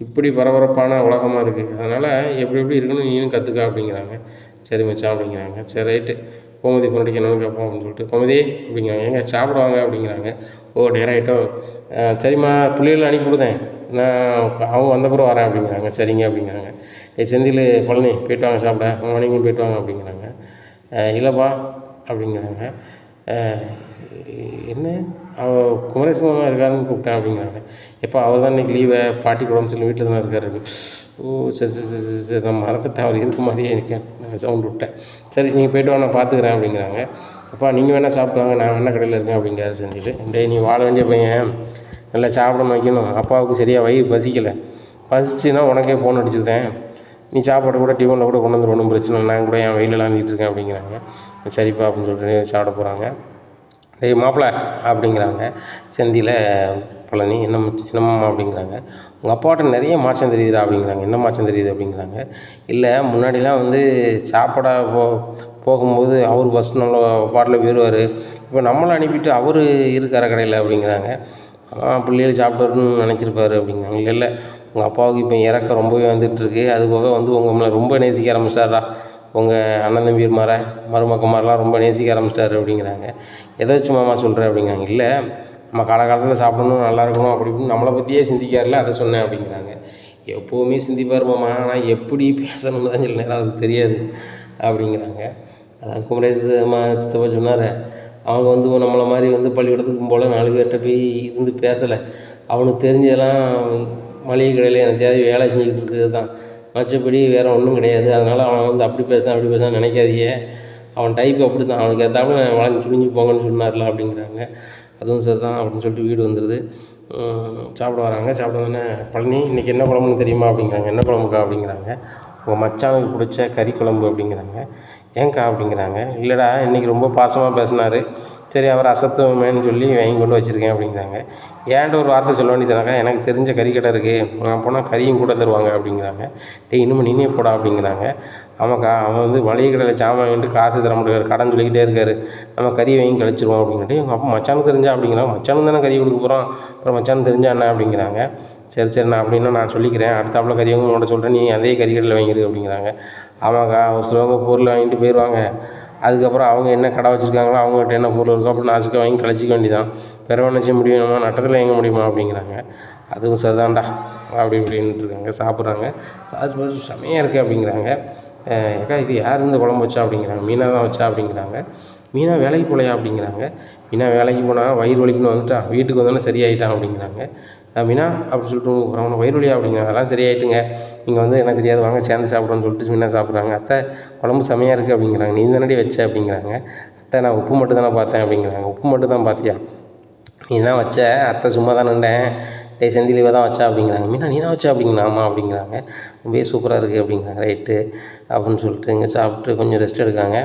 இப்படி பரபரப்பான உலகமாக இருக்குது. அதனால் எப்படி இருக்கணும் நீனும் கற்றுக்க அப்படிங்கிறாங்க. சரி மச்சான் அப்படிங்கிறாங்க. சரி ரைட்டு, கோமதி பொண்ணுக்கு என்னென்னு கேட்போம் அப்படின்னு சொல்லிட்டு, கோமதி அப்படிங்கிறாங்க. எங்கே சாப்பிடுவாங்க அப்படிங்கிறாங்க. ஓ நேராகிட்டோம், சரிம்மா பிள்ளைகளை அனுப்பிவிடுதேன், நான் அவங்க வந்தப்புறம் வரேன் அப்படிங்கிறாங்க. சரிங்க அப்படிங்கிறாங்க. செந்தில் பழனி போய்ட்டு வாங்க சாப்பிட, நீங்களும் போய்ட்டு வாங்க அப்படிங்கிறாங்க. இல்லைப்பா அப்படிங்கிறாங்க. என்ன குமரேசன் மாமா இருக்காருன்னு கூப்பிட்டேன் அப்படிங்கிறாங்க. எப்போ அவர் தான் இன்றைக்கி லீவை, பாட்டி உடம்பு சொல்லி வீட்டில் தானே இருக்காரு. ஓ சரி சரி சரி சரி நான் மறந்துட்டேன், அவர் இருக்க மாதிரியே இருக்கேன், சவுண்ட் விட்டேன். சரி நீங்கள் போய்ட்டு வாங்க நான் பார்த்துக்கிறேன் அப்படிங்கிறாங்க. அப்பா நீங்கள் வேணால் சாப்பிட்டு வாங்க, நான் வேணால் கடையில் இருக்கேன் அப்படிங்கிறாரு செஞ்சுட்டு. டேய் நீ வாழ வேண்டிய பையன், நல்லா சாப்பிடணும் வைக்கணும், அப்பாவுக்கு சரியாக வயிறு பசிக்கலை, பசிச்சுன்னா உனக்கே ஃபோன் அடிச்சுருந்தேன், நீ சாப்பாடு கூட டிஃபனில் கூட கொண்டு வந்துடும் பிரச்சனை, நான் கூட என் வெயிலெலாம் வந்துட்டு இருக்கேன் அப்படிங்கிறாங்க. சரிப்பா அப்படின்னு சொல்லிட்டு சாப்பிட போகிறாங்க. டேய் மாப்பிள அப்படிங்கிறாங்க செந்தியில் பழனி. என்னம்மா அப்படிங்கிறாங்க. உங்கள் அப்பாட்ட நிறைய மாற்றம் தெரியுதுடா அப்படிங்கிறாங்க. என்ன மாற்றம் தெரியுது அப்படிங்கிறாங்க. இல்லை முன்னாடிலாம் வந்து சாப்பிட போகும்போது அவர் ஃபஸ்ட் நம்ம பாட்டில் போயிடுவார். இப்போ நம்மளை அனுப்பிட்டு அவர் இருக்கார கடையில் அப்படிங்கிறாங்க. பிள்ளைகள் சாப்பிட்டு வரணும்னு நினச்சிருப்பாரு அப்படிங்கிறாங்க. இல்லை இல்லை உங்கள் அப்பாவுக்கு இப்போ இறக்கம் ரொம்பவே வந்துட்டுருக்கு. அது போக வந்து உங்கள் மேலே ரொம்ப நேசிக்க ஆரம்பிச்சிட்டாரா. உங்கள் அண்ணன் தம்பி மருமக்கமாரெலாம் ரொம்ப நேசிக்க ஆரம்பிச்சிட்டாரு அப்படிங்கிறாங்க. எதை வச்சு மாமா சொல்கிறேன் அப்படிங்கிறாங்க. இல்லை நம்ம காலகாலத்தில் சாப்பிடணும் நல்லா இருக்கணும் அப்படி இப்படின்னு நம்மளை பற்றியே சிந்திக்காரில்ல, அதை சொன்னேன் அப்படிங்கிறாங்க. எப்போவுமே சிந்திப்பார் மாமா, ஆனால் எப்படி பேசணும்னு தான் சில நேரம் அவருக்கு தெரியாது அப்படிங்கிறாங்க. அதான் குமரேஷ் சித்தப்பா சொன்னார், அவங்க வந்து நம்மளை மாதிரி வந்து பள்ளிக்கூடத்துக்கும் போல் 4 பேர்கிட்ட போய் இருந்து பேசலை. அவனுக்கு தெரிஞ்சதெல்லாம் மளிகை கடையில் எனக்கு தேவை வேலை செஞ்சுக்கிட்டு இருக்கிறது தான், மற்றபடி வேறு ஒன்றும் கிடையாது. அதனால் அவன் வந்து அப்படி பேசுகிறான் நினைக்காதீங்க. அவன் டைப் அப்படி தான், அவனுக்கு ஏற்றாப்புல வளைஞ்சு துணிஞ்சு போங்கன்னு சொன்னார்ல அப்படிங்கிறாங்க. அதுவும் சரி தான் அப்படின்னு சொல்லிட்டு வீடு வந்துடுது. சாப்பிட வராங்க. சாப்பிட வந்தோடனே பழனி இன்றைக்கி என்ன குழம்புன்னு தெரியுமா அப்படிங்கிறாங்க. என்ன குழம்புக்கா அப்படிங்கிறாங்க. உங்கள் மச்சானுக்கு பிடிச்ச கறி குழம்பு அப்படிங்கிறாங்க. ஏன்க்கா அப்படிங்கிறாங்க. இல்லைடா இன்றைக்கி ரொம்ப பாசமாக பேசினார், சரி அவர் அசத்துவமேன்னு சொல்லி வாங்கி கொண்டு வச்சுருக்கேன் அப்படிங்கிறாங்க. ஏன்ட்டு ஒரு வார்த்தை சொல்ல வேண்டியதுனாக்கா, எனக்கு தெரிஞ்ச கறி கடை இருக்குது, நான் போனால் கறியும் கூட தருவாங்க அப்படிங்கிறாங்க. இன்னும் நீனே போடா அப்படிங்கிறாங்க. ஆமாக்கா அவன் வந்து மளிகை கடையில் சாமான் வாங்கிட்டு காசு தர மாட்டேங்காரு, கடன் சொல்லிக்கிட்டே இருக்காரு, நம்ம கறி வாங்கி கழிச்சிருவோம் அப்படின்ட்டு. எங்கள் அப்பா மச்சானுக்கு தெரிஞ்சா அப்படிங்கிறாங்க. மச்சானுக்கு தானே கறி கொடுக்க போகிறோம், அப்புறம் மச்சானுக்கு தெரிஞ்சா என்ன அப்படிங்கிறாங்க. சரி நான் அப்படின்னா நான் சொல்லிக்கிறேன், அடுத்தாப்புல கறியவங்க உங்கள்கிட்ட சொல்கிறேன், நீ அதே கறி கடையில் வாங்கிடு அப்படிங்கிறாங்க. ஆமாக்கா ஒரு சிலவங்க பொருள் வாங்கிட்டு போயிடுவாங்க, அதுக்கப்புறம் அவங்க என்ன கடை வச்சுருக்காங்களோ அவங்ககிட்ட என்ன பொருள் இருக்கோ அப்படி நாசுக்க வாங்கி கழிச்சிக்க வேண்டியதான், பிறவை என்ன செய்ய முடியுமா, நட்டத்தில் வாங்க முடியுமா அப்படிங்கிறாங்க. அதுவும் சரிதான்டா அப்படி இப்படின்ட்டு இருக்காங்க. சாப்பிட்றாங்க. சாப்பிட்டு செமையாக இருக்குது அப்படிங்கிறாங்க. ஏக்கா இது யார் இந்த குழம்பு வச்சா அப்படிங்கிறாங்க. மீனா தான் வச்சா அப்படிங்கிறாங்க. மீனா வேலைக்கு போகலையா அப்படிங்கிறாங்க. மீனா வேலைக்கு போனால் வயிறு வலிக்குன்னு வந்துட்டான், வீட்டுக்கு வந்தோன்னே சரியாயிட்டான் அப்படிங்கிறாங்க. மீனா அப்படின்னு சொல்லிட்டு அவனை வயிறு வலியா அப்படிங்கிறாங்க. அதெல்லாம் சரியாயிட்டுங்க, நீங்கள் வந்து எனக்கு தெரியாது வாங்க சேர்ந்து சாப்பிட்றோன்னு சொல்லிட்டு மீனா சாப்பிட்றாங்க. அத்தை குழம்பு செமையாக இருக்குது அப்படிங்கிறாங்க. நீ தானடி வச்ச அப்படிங்கிறாங்க. அத்தை நான் உப்பு மட்டும் தானே பார்த்தேன் அப்படிங்கிறாங்க. உப்பு மட்டும் தான் பார்த்தியா, நீ தான் வச்ச, அத்தை சும்மா தான் நின்றேன், செந்திலிவை தான் வச்சா அப்படிங்கிறாங்க. மீனா நீ தான் வச்சா அப்படிங்கிறாங்க. ஆமாம் அப்படிங்கிறாங்க. ரொம்பவே சூப்பராக இருக்குது அப்படிங்கிறாங்க. ரைட்டு அப்படின்னு சொல்லிட்டு இங்கே சாப்பிட்டு கொஞ்சம் ரெஸ்ட் எடுக்காங்க.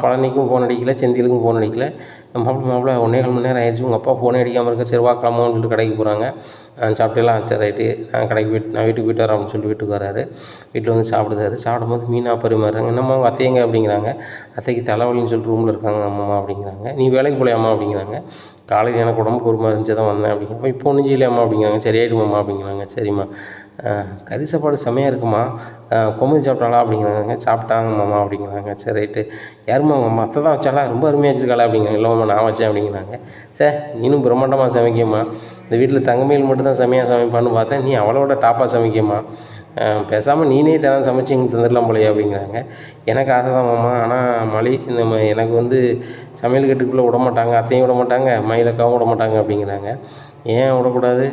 பழனிக்கும் ஃபோன் அடிக்கல, செந்திலுக்கும் ஃபோன் அடிக்கல. மாப்பிள 1.25 மணி நேரம் ஆயிடுச்சு, உங்கள் அப்பா ஃபோனே அடிக்காமல் இருக்க, சரி வா கிளம்புன்னு சொல்லிட்டு கடைக்கு போகிறாங்க. சாப்பிட்டெல்லாம் சரி ரைட்டு நான் வீட்டுக்கு போய்ட்டு வரேன் அப்படின்னு சொல்லிட்டு வீட்டுக்கு வராரு. வீட்டில் வந்து சாப்பிடுதாரு. சாப்பிடும்போது மீனா பரிமாறுறாங்க. என்னம்மா உங்கள் அத்தையங்க அப்படிங்கிறாங்க. அத்தைக்கு தலைவலின்னு சொல்லிட்டு ரூமில் இருக்காங்க அம்மா அப்படிங்கிறாங்க. நீ வேலைக்கு போகலையாம்மா அப்படிங்கிறாங்க. காலையில் எனக்கு உடம்புக்கு ஒரு மாதிரி இருந்துச்சு தான் வந்தேன் அப்படிங்கிறப்ப, இப்போ ஒன்றும் செய்யலையாம்மா அப்படிங்கிறாங்க. சரியாயிடுமாம்மா அப்படிங்கிறாங்க. சரிம்மா கறி சாப்பாடு செம்மையாக இருக்குமா, கொம்பு சாப்பிட்டாளா அப்படிங்கிறாங்க. சாப்பிட்டாங்க மாமா அப்படிங்கிறாங்க. சரி ரைட்டு யாரும்மா உங்கள் அம்மா அத்தை தான் வச்சாலா, ரொம்ப அருமையாக வச்சுருக்காளா அப்படிங்கிறாங்க. இல்லைம்மா நான் வச்சேன் அப்படிங்கிறாங்க. சார் நீனும் பிரம்மாண்டமாக சமைக்கம்மா, இந்த வீட்டில் தங்கமயில் மட்டும் தான் செம்மையாக சமைப்பான்னு பார்த்தேன், நீ அவளோட டாப்பாக சமைக்கம்மா, பேசாமல் நீனே தினம் சமைச்சு இங்கே தந்துடலாம் போலையே அப்படிங்கிறாங்க. எனக்கு ஆசை தான் மாமா, ஆனால் எனக்கு வந்து சமையல் கட்டுக்குள்ளே விட மாட்டாங்க, அத்தையும் விட மாட்டாங்க, மயிலக்காவும் விட மாட்டாங்க அப்படிங்கிறாங்க. ஏன் விடக்கூடாது,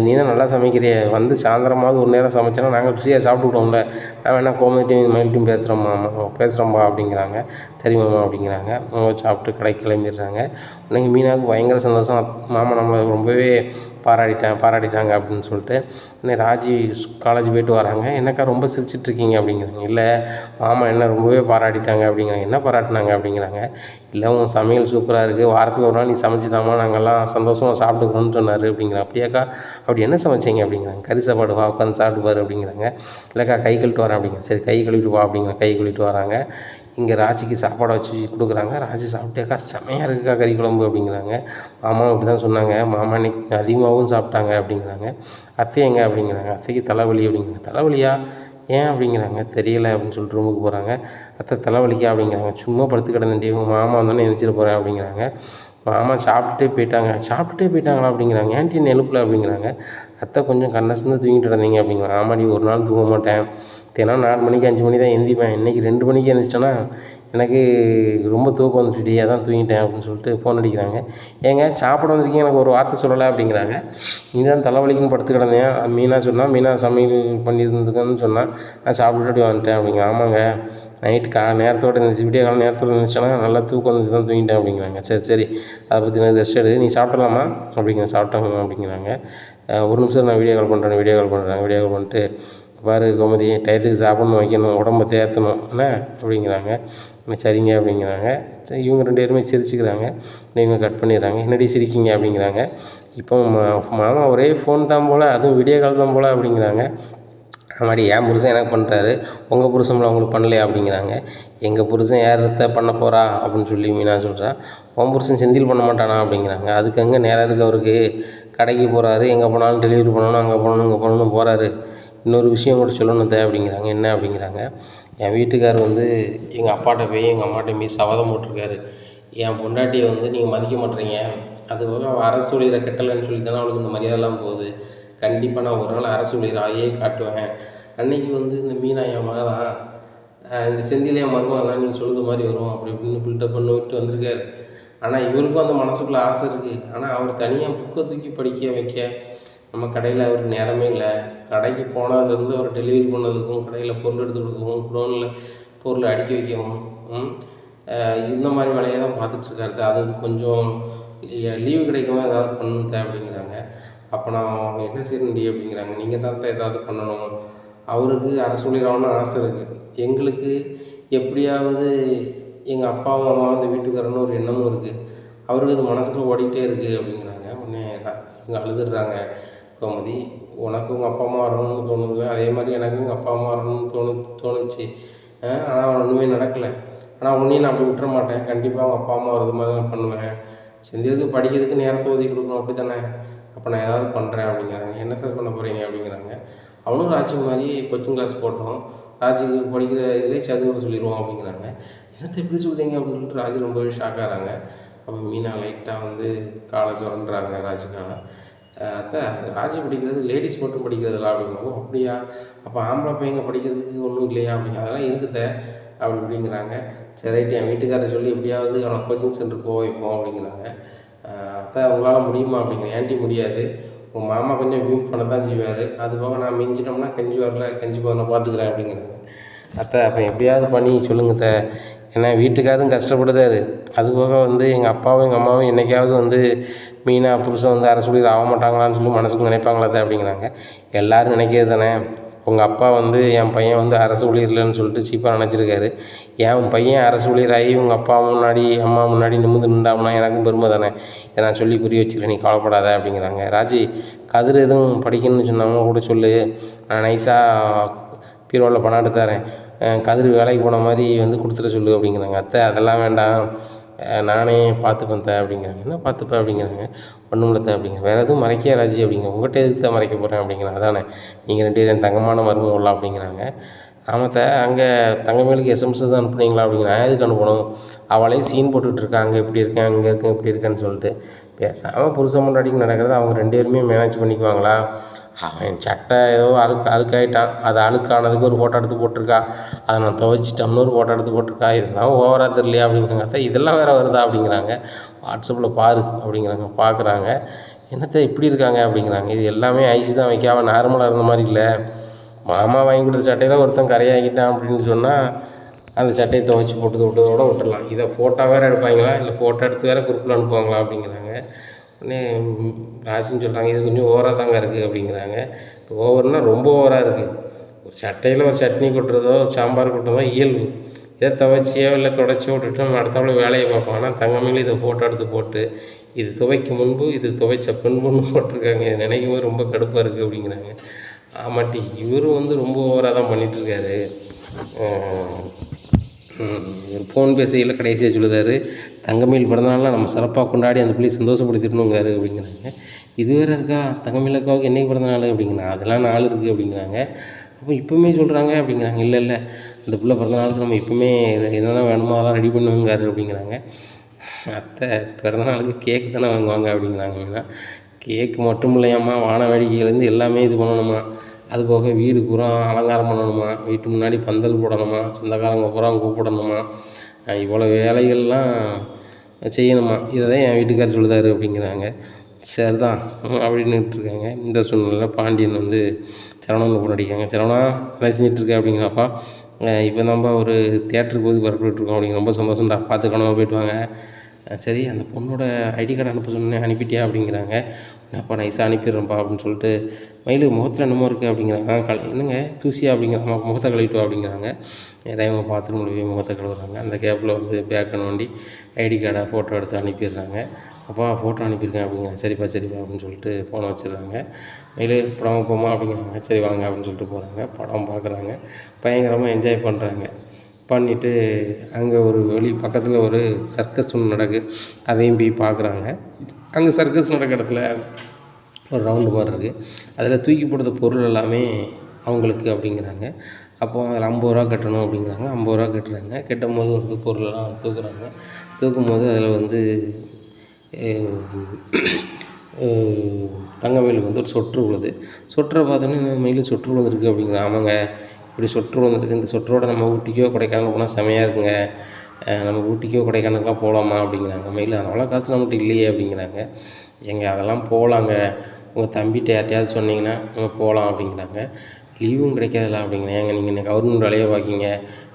நீ தான் நல்லா சமைக்கிறிய, வந்து சாயந்தரமாவது ஒரு நேரம் சமைச்சேன்னா நாங்கள் ருசியாக சாப்பிட்டுக்கிட்டோம்ல, நான் வேணா கோமதிட்டையும் மயில்ட்டையும் பேசுகிறோம்மா அப்படிங்கிறாங்க. சரி மாமா அப்படிங்கிறாங்க. அவங்க சாப்பிட்டு கடைக்கு கிளம்பிடுறாங்க. இன்னைக்கு மீனாவுக்கு பயங்கர சந்தோஷம், மாமா நம்மளை ரொம்பவே பாராட்டிட்டாங்க அப்படின்னு சொல்லிட்டு. இன்னைக்கு ராஜி காலேஜ் போய்ட்டு வராங்க. என்னக்கா ரொம்ப சிரிச்சிட்ருக்கீங்க அப்படிங்கிறாங்க. இல்லை மாமா என்ன ரொம்பவே பாராட்டிட்டாங்க அப்படிங்கிறாங்க. என்ன பாராட்டினாங்க அப்படிங்கிறாங்க. இல்லை உன் சமையல் சூப்பராக இருக்குது, வாரத்தில் ஒரு நாள் நீ சமைச்சு தாம்மா நாங்கள்லாம் சந்தோஷமாக சாப்பிட்டுக்கிறோன்னு சொன்னார் அப்படிங்கிறாங்க. அப்படியாக்கா அப்படி என்ன சமைச்சிங்க அப்படிங்கிறாங்க. கறி சாப்பாடு வா உட்காந்து சாப்பிட்டு பாரு அப்படிங்கிறாங்க. இல்லைக்கா கை கழுவிட்டு வரேன் அப்படிங்க. சரி கை கழுவிட்டு வா அப்படிங்கிறாங்க. கை கழுவிட்டு வராங்க. இங்கே ராஜிக்கு சாப்பாடை வச்சு கொடுக்குறாங்க. ராஜி சாப்பிட்டேக்கா செமையாக இருக்குக்கா கறி குழம்பு அப்படிங்கிறாங்க. மாமா அப்படி தான் சொன்னாங்க, மாமா இன்னைக்கு அதிகமாகவும் சாப்பிட்டாங்க அப்படிங்கிறாங்க. அத்தை எங்கே அப்படிங்கிறாங்க. அத்தைக்கு தலைவலி அப்படிங்கிறாங்க. தலைவலியா, ஏன் அப்படிங்கிறாங்க. தெரியலை அப்படின்னு சொல்லிட்டு ரூமுக்கு போகிறாங்க. அத்தை தலைவலிக்கா அப்படிங்கிறாங்க. சும்மா படுத்து கிடந்துட்டே உங்கள் மாமா வந்தோடனே எழுந்திரிச்சிட போகிறேன் அப்படிங்கிறாங்க. மாமா சாப்பிட்டுட்டே போயிட்டாங்களா அப்படிங்கிறாங்க. ஏன்ட்டி என்ன எழுப்பல அப்படிங்கிறாங்க. அத்தை கொஞ்சம் கண்ணசந்து தூங்கிட்டு இருந்தீங்க அப்படிங்கிறாங்க. ஆமாடி ஒரு நாள் தூங்க மாட்டேன், தினம் 4 மணிக்கு 5 மணி தான் எந்திப்பேன், இன்றைக்கி 2 மணிக்கு எழுந்திரிச்சிட்டேன்னா எனக்கு ரொம்ப தூக்கம் வந்துட்டுடி, அதான் தூங்கிட்டேன் அப்படின்னு சொல்லிட்டு ஃபோன் அடிக்கிறாங்க. ஏங்க சாப்பிட வந்திருக்கீங்க, எனக்கு ஒரு வார்த்தை சொல்லலை அப்படிங்கிறாங்க. நீ தான் தலைவலிக்குன்னு படுத்து கிடந்தேன், மீனா சமையல் பண்ணியிருந்துருக்கேன்னு சொன்னால் நான் சாப்பிட்டுட்டு வந்துட்டேன் அப்படிங்க. ஆமாங்க நைட்டு நேரத்தோடு இருந்துச்சு, விடிய காலம் நேரத்தோடு இருந்துச்சுன்னா நல்லா தூக்கம் வந்துச்சு தான் தூங்கிட்டேன் அப்படிங்கிறாங்க. சரி அதை பற்றி நான் ரெஸ்ட் எடு, நீ சாப்பிடலாமா அப்படிங்கிற. சாப்பிட்டாங்க அப்படிங்கிறாங்க. ஒரு நிமிஷம் நான் வீடியோ கால் பண்ணுறேன் வீடியோ கால் பண்ணிட்டு பாரு கோமதி, டயத்துக்கு சாப்பிட்ணும், வைக்கணும், உடம்ப தேற்றணும் என்ன அப்படிங்கிறாங்க. சரிங்க அப்படிங்கிறாங்க. சரி, இவங்க 2 பேருமே சிரிச்சுக்கிறாங்க. இவங்க கட் பண்ணிடுறாங்க. என்னடி சிரிக்கிங்க அப்படிங்கிறாங்க. இப்போ மாமா ஒரே ஃபோன் தான் போல், அதுவும் வீடியோ கால் தான் போல் அப்படிங்கிறாங்க. ஆமாடி, என் புருஷன் எனக்கு பண்ணுறாரு, உங்கள் புருஷன்லாம் உங்களுக்கு பண்ணலையா அப்படிங்கிறாங்க. எங்கள் புருஷன் யார்கிட்ட பண்ண போகிறா அப்படின்னு சொல்லி மீனா சொல்கிறா. உன் புருஷன் செந்தில் பண்ண மாட்டானா அப்படிங்கிறாங்க. அதுக்கு அங்கே நேரம் இருக்குது அவருக்கு, கடைக்கு போகிறாரு, எங்கே போனாலும் டெலிவரி பண்ணணும், அங்கே போகணும், இங்கே போகணுன்னு போகிறாரு. இன்னொரு விஷயம் கூட சொல்லணும் அப்படிங்கிறாங்க. என்ன அப்படிங்கிறாங்க. என் வீட்டுக்கார் வந்து எங்கள் அப்பாட்ட போய் எங்கள் அம்மாட்ட போய் சபதம் போட்டிருக்காரு, என் பொண்டாட்டியை வந்து நீங்கள் மதிக்க மாட்டேறீங்க, அதுபோக அவள் அரசு ஊழியரை கட்டலைன்னு சொல்லி தானே அவளுக்கு இந்த மரியாதைலாம் போகுது. கண்டிப்பாக நான் ஒரு நாள் அரசு ஊழியர் ஆகியே காட்டுவேன். அன்றைக்கி வந்து இந்த மீனா என் மக தான், இந்த செந்தில் என் மருமக தான், நீங்கள் சொல்லுற மாதிரி வரும் அப்படி இப்படின்னு பில்டப் பண்ணி விட்டு வந்திருக்காரு. ஆனால் இவருக்கும் அந்த மனசுக்குள்ளே ஆசை இருக்குது. ஆனால் அவர் தனியாக புக்கை தூக்கி படிக்க வைக்க நம்ம கடையில் அவருக்கு நேரமே இல்லை. கடைக்கு போனதுலேருந்து அவர் டெலிவரி பண்ணதுக்கும், கடையில் பொருள் எடுத்து கொடுக்கவும், குடோனில் பொருளை அடுக்கி வைக்கவும், இந்த மாதிரி வேலையை தான் பார்த்துட்ருக்காரு. அது கொஞ்சம் லீவு கிடைக்குமா ஏதாவது பண்ணணும் அப்படிங்கிறாங்க. அப்போ நான் என்ன செய்யணும்டி அப்படிங்கிறாங்க. நீங்கள் தான் ஏதாவது பண்ணணும். அவருக்கு அரசு ஊழியராகணும்னு ஆசை இருக்குது. எங்களுக்கு எப்படியாவது எங்கள் அப்பாவும் அம்மாவும் இந்த வீட்டுக்காரன்னு ஒரு எண்ணமும் இருக்குது. அவருக்கு அது மனசுக்குள்ள ஓடிக்கிட்டே இருக்குது அப்படிங்கிறாங்க. உடனே இவங்க அழுதுடுறாங்க. கோமதி, உனக்கு உங்கள் அப்பா அம்மா வரணும்னு தோணுது, அதே மாதிரி எனக்கு உங்கள் அப்பா அம்மா வரணும்னு தோணுச்சு. ஆனால் ஒன்றுமே நடக்கலை. ஆனால் உன்னையும் நான் அப்படி விட்டுற மாட்டேன். கண்டிப்பாக அவங்க அப்பா அம்மா வரது மாதிரி நான் பண்ணுவேன். செந்திலுக்கு படிக்கிறதுக்கு நேரத்தை ஒதுக்கி கொடுக்கணும், அப்படி தானே? அப்போ நான் ஏதாவது பண்ணுறேன் அப்படிங்கிறாங்க. என்னத்தை பண்ண போகிறீங்க அப்படிங்கிறாங்க. அவனும் ராஜி மாதிரி கோச்சிங் கிளாஸ் போட்டோம், ராஜிக்கு படிக்கிற இதிலே சேர்த்து விட சொல்லிடுவோம் அப்படிங்கிறாங்க. என்னத்தை எப்படி சொல்லுறீங்க அப்படின்னு சொல்லிட்டு ராஜி ரொம்பவே ஷாக் ஆகிறாங்க. அப்போ மீனா லைட்டாக வந்து காலை சுரண்டுறாங்க ராஜி காலை. அத்தை, ராஜி படிக்கிறது லேடிஸ் மட்டும் படிக்கிறதில்ல அப்படிங்கிறப்போ, அப்படியா? அப்போ ஆம்பளை பையங்க படிக்கிறதுக்கு ஒன்றும் இல்லையா அப்படிங்க? அதெல்லாம் இருக்குத அப்படி இப்படிங்கிறாங்க. சரி ரைட்டு, என் வீட்டுக்காரரை சொல்லி எப்படியாவது அவனை கோச்சிங் சென்டர் போக வைப்போம் அப்படிங்கிறாங்க. அத்தை, உங்களால் முடியுமா அப்படிங்கிற. ஏன்ட்டி முடியாது, உங்கள் மாமா கொஞ்சம் வியூம் பண்ண தான் செய்வார், அது போக நான் மிஞ்சினோம்னா கஞ்சி வரல, கஞ்சி போக நான் பார்த்துக்கிறேன் அப்படிங்கிறாங்க. அத்தை, அப்போ எப்படியாவது பண்ணி சொல்லுங்க அத்தை, ஏன்னா வீட்டுக்காரும் கஷ்டப்படுதாரு. அதுபோக வந்து எங்கள் அப்பாவும் எங்கள் அம்மாவும் என்றைக்காவது வந்து மீனா புருஷன் வந்து அரசு ஊழியர் ஆக மாட்டாங்களான்னு சொல்லி மனசுக்கு நினைப்பாங்களா அத்தை அப்படிங்கிறாங்க. எல்லோரும் நினைக்கிறது தானே. உங்கள் அப்பா வந்து என் பையன் வந்து அரசு ஊழியர் இல்லைன்னு சொல்லிட்டு சீப்பாக நினச்சிருக்காரு. என் பையன் அரசு ஊழியராகி உங்கள் அப்பா முன்னாடி அம்மா முன்னாடி நிமிர்ந்து நின்றாங்கன்னா எனக்கும் பெருமை தானே. இதை நான் சொல்லி புரிய வச்சுக்கிறேன், நீ கவலைப்படாத அப்படிங்கிறாங்க. ராஜி, கதிர் எதுவும் படிக்கணும்னு சொன்னாங்க கூட சொல்லு, நான் நைஸாக பீரோவில் பணம் எடுத்து தரேன், கதிர் வேலைக்கு போன மாதிரி வந்து கொடுத்துட சொல்லு அப்படிங்கிறாங்க. அத்தை, அதெல்லாம் வேண்டாம், நானே பார்த்துப்பேன் த அப்படிங்கிறாங்க. என்ன பார்த்துப்பேன் அப்படிங்கிறாங்க. ஒன்றும் இல்லை த அப்படிங்க. வேறு எதுவும் மறைக்க ராஜி அப்படிங்க. உங்கள்கிட்ட எதுக்கு தான் மறைக்க போகிறேன் அப்படிங்கிறேன். அதானே, நீங்கள் 2 பேரும் தங்கமான மருமகளா அப்படிங்கிறாங்க. ஆமாத்த, அங்கே தங்கமேலுக்கு எஸ்எம்எஸ் தான் அனுப்புனீங்களா அப்படிங்கிற. நான் எதுக்கு அனுப்பணும், அவளையும் சீன் போட்டுக்கிட்டு இருக்கா, அங்கே இப்படி இருக்கேன், அங்கே இருக்கேன், இப்படி இருக்கேன்னு சொல்லிட்டு. பேசாமல் புருஷன் பொண்டாட்டிக்கு நடக்கிறத அவங்க 2 பேருமே மேனேஜ் பண்ணிக்குவாங்களா? அவன் சட்டை ஏதோ அழுக்காயிட்டான், அது அழுக்கானதுக்கு ஒரு ஃபோட்டோ எடுத்து போட்டிருக்கா, அதை நான் துவைச்சிட்டோம்னு ஒரு ஃபோட்டோ எடுத்து போட்டிருக்கா, இதெல்லாம் ஓவராக தெரியலையா அப்படிங்கிறாங்க. அத்தை, இதெல்லாம் வேறு வருதா அப்படிங்கிறாங்க. வாட்ஸ்அப்பில் பாரு அப்படிங்கிறாங்க. பார்க்குறாங்க. என்னத்தை இப்படி இருக்காங்க அப்படிங்கிறாங்க. இது எல்லாமே ஐஸ் தான் வைக்க, அவன் நார்மலாக இருந்த மாதிரி இல்லை. மாமா வாங்கி கொடுத்த சட்டையில் ஒருத்தன் கரையாகிட்டான் அப்படின்னு சொன்னால் அந்த சட்டையை துவைச்சி போட்டு விட்டதோடு விட்டுடலாம். இதை ஃபோட்டோ வேறு எடுப்பாங்களா, இல்லை ஃபோட்டோ எடுத்து வேறு குரூப்பில் அனுப்புவாங்களா அப்படிங்கிறாங்க. உடனே ராஜின்னு சொல்கிறாங்க, இது கொஞ்சம் ஓவராக தாங்க இருக்குது அப்படிங்கிறாங்க. ஓவர்னால் ரொம்ப ஓவராக இருக்குது. ஒரு சட்டையில் ஒரு சட்னி கொட்டுறதோ சாம்பார் கொட்டுறதோ இயல்பு, இதை துவைச்சியோ இல்லை தொடச்சியோ விட்டுட்டு நம்ம அடுத்தவளை வேலையை பார்ப்போம். ஆனால் தங்கமேலே இதை ஃபோட்டோ எடுத்து போட்டு இது துவைக்கும் முன்பு இது துவைச்ச பின்புன்னு போட்டிருக்காங்க. இது நினைக்கும் போது ரொம்ப கடுப்பாக இருக்குது அப்படிங்கிறாங்க. ஆமாட்டி, இவரும் வந்து ரொம்ப ஓவராக தான் பண்ணிகிட்ருக்காரு. ஒரு ஃபோன் பேசையில் கடைசியாக சொல்லுதாரு, தங்கமேல் பிறந்தநாளில் நம்ம சிறப்பாக கொண்டாடி அந்த பிள்ளை சந்தோஷப்படுத்திடணுங்காரு அப்படிங்கிறாங்க. இது வேறு இருக்கா, தங்கமேல் அக்காவுக்கு என்றைக்கு பிறந்தநாள் அப்படிங்கிறாங்க. அதெல்லாம் நாள் இருக்குது அப்படிங்கிறாங்க. அப்போ இப்போவுமே சொல்கிறாங்க அப்படிங்கிறாங்க. இல்லை இல்லை, அந்த பிள்ளை பிறந்தநாளுக்கு நம்ம இப்போவுமே என்னென்ன வேணுமோ அதெல்லாம் ரெடி பண்ணுவோங்காரு அப்படிங்கிறாங்க. அத்தை, பிறந்தநாளுக்கு கேக்கு தானே வாங்குவாங்க அப்படிங்கிறாங்க. கேக்கு மட்டும் இல்லையாம்மா, வான வேடிக்கையிலேருந்து எல்லாமே இது பண்ணணுமா, அதுபோக வீடு பூரா அலங்காரம் பண்ணணுமா, வீட்டு முன்னாடி பந்தல் போடணுமா, சொந்தக்காரங்க பூரா கூப்பிடணுமா, இவ்வளோ வேலைகள்லாம் செய்யணுமா, இதை தான் என் வீட்டுக்காரர் சொல்லுதாரு அப்படிங்கிறாங்க. சரிதான் அப்படின்னுட்டுருக்காங்க. இந்த சூழ்நிலையில் பாண்டியன் வந்து சரவணனுக்கு ஃபோன் அடிக்காங்க. சரவணா, என்ன செஞ்சிட்ருக்க அப்படிங்கிறப்பா. இப்போ நம்ம ஒரு தியேட்டருக்கு போய் பரப்பிட்டுருக்கோம் அப்படிங்கிற. ரொம்ப சந்தோஷம்டா, பார்த்து கனமாக போய்ட்டு வாங்க. சரி அந்த பொண்ணோட ஐடி கார்டு அனுப்ப சொன்னேன் அனுப்பிட்டியா அப்படிங்கிறாங்க. அப்பா நைஸாக அனுப்பிடுறேன்ப்பா அப்படின்னு சொல்லிட்டு மயில் முகத்தில் என்னமோ இருக்குது அப்படிங்கிறாங்க. என்னங்க தூசியா அப்படிங்கிறாங்க. முகத்தை கழுவிட்டு வா அப்படிங்கிறாங்க. நேராக இவங்க பாத்ரூமில் போய் முகத்தை கழுவுறாங்க. அந்த கேப்பில் வந்து பேக்கை நோண்டி ஐடி கார்டை ஃபோட்டோ எடுத்து அனுப்பிடுறாங்க. அப்பா ஃபோட்டோ அனுப்பியிருக்கேன் அப்படிங்கிறாங்க. சரிப்பா அப்படின்னு சொல்லிட்டு ஃபோனை வச்சிடுறாங்க. மயில் படம் போமா அப்படிங்கிறாங்க. சரி வாங்க அப்படின்னு சொல்லிட்டு போகிறாங்க. படம் பார்க்குறாங்க. பயங்கரமாக என்ஜாய் பண்ணுறாங்க. பண்ணிவிட்டு அங்கே ஒரு பக்கத்தில் ஒரு சர்க்கஸ் ஒன்று நடக்குது. அதையும் போய் பார்க்குறாங்க. அங்கே சர்க்கஸ் நடக்கிற இடத்துல ஒரு ரவுண்டு மாதிரி இருக்குது. அதில் தூக்கி போடுற பொருள் எல்லாமே அவங்களுக்கு அப்படிங்கிறாங்க. அப்போது அதில் 50 ரூபா கட்டணும் அப்படிங்கிறாங்க. 50 ரூபா கட்டுறாங்க. கட்டும்போது வந்து பொருளெல்லாம் தூக்குறாங்க. தூக்கும்போது அதில் வந்து தங்கமயிலுக்கு வந்து ஒரு சொட்ரு விழுது. சொட்டரை பார்த்தோன்னே மயில் சொட்ரு விழுந்துருக்கு அப்படிங்கிறாங்க. ஆமாங்க இப்படி சொட்ரு விழுந்துருக்கு. இந்த சொட்டரோட நம்ம ஊட்டிக்கோ கொடைக்கானல் போனால் செமையாக இருக்குங்க. நம்ம ஊட்டிக்கோ கொடைக்கானலுக்குலாம் போகலாமா அப்படிங்கிறாங்க. மயில் அவ்வளோ காசு நம்மகிட்ட இல்லையே அப்படிங்கிறாங்க. ஏங்க அதெல்லாம் போகலாங்க. உங்கள் தம்பிகிட்ட யார்ட்டையாவது சொன்னீங்கன்னா நம்ம போகலாம் அப்படிங்கிறாங்க. லீவும் கிடைக்காதுல்ல அப்படிங்கிறேன். ஏங்க நீங்கள் என்ன கவர்மெண்ட் வேலையை பார்க்கிங்க,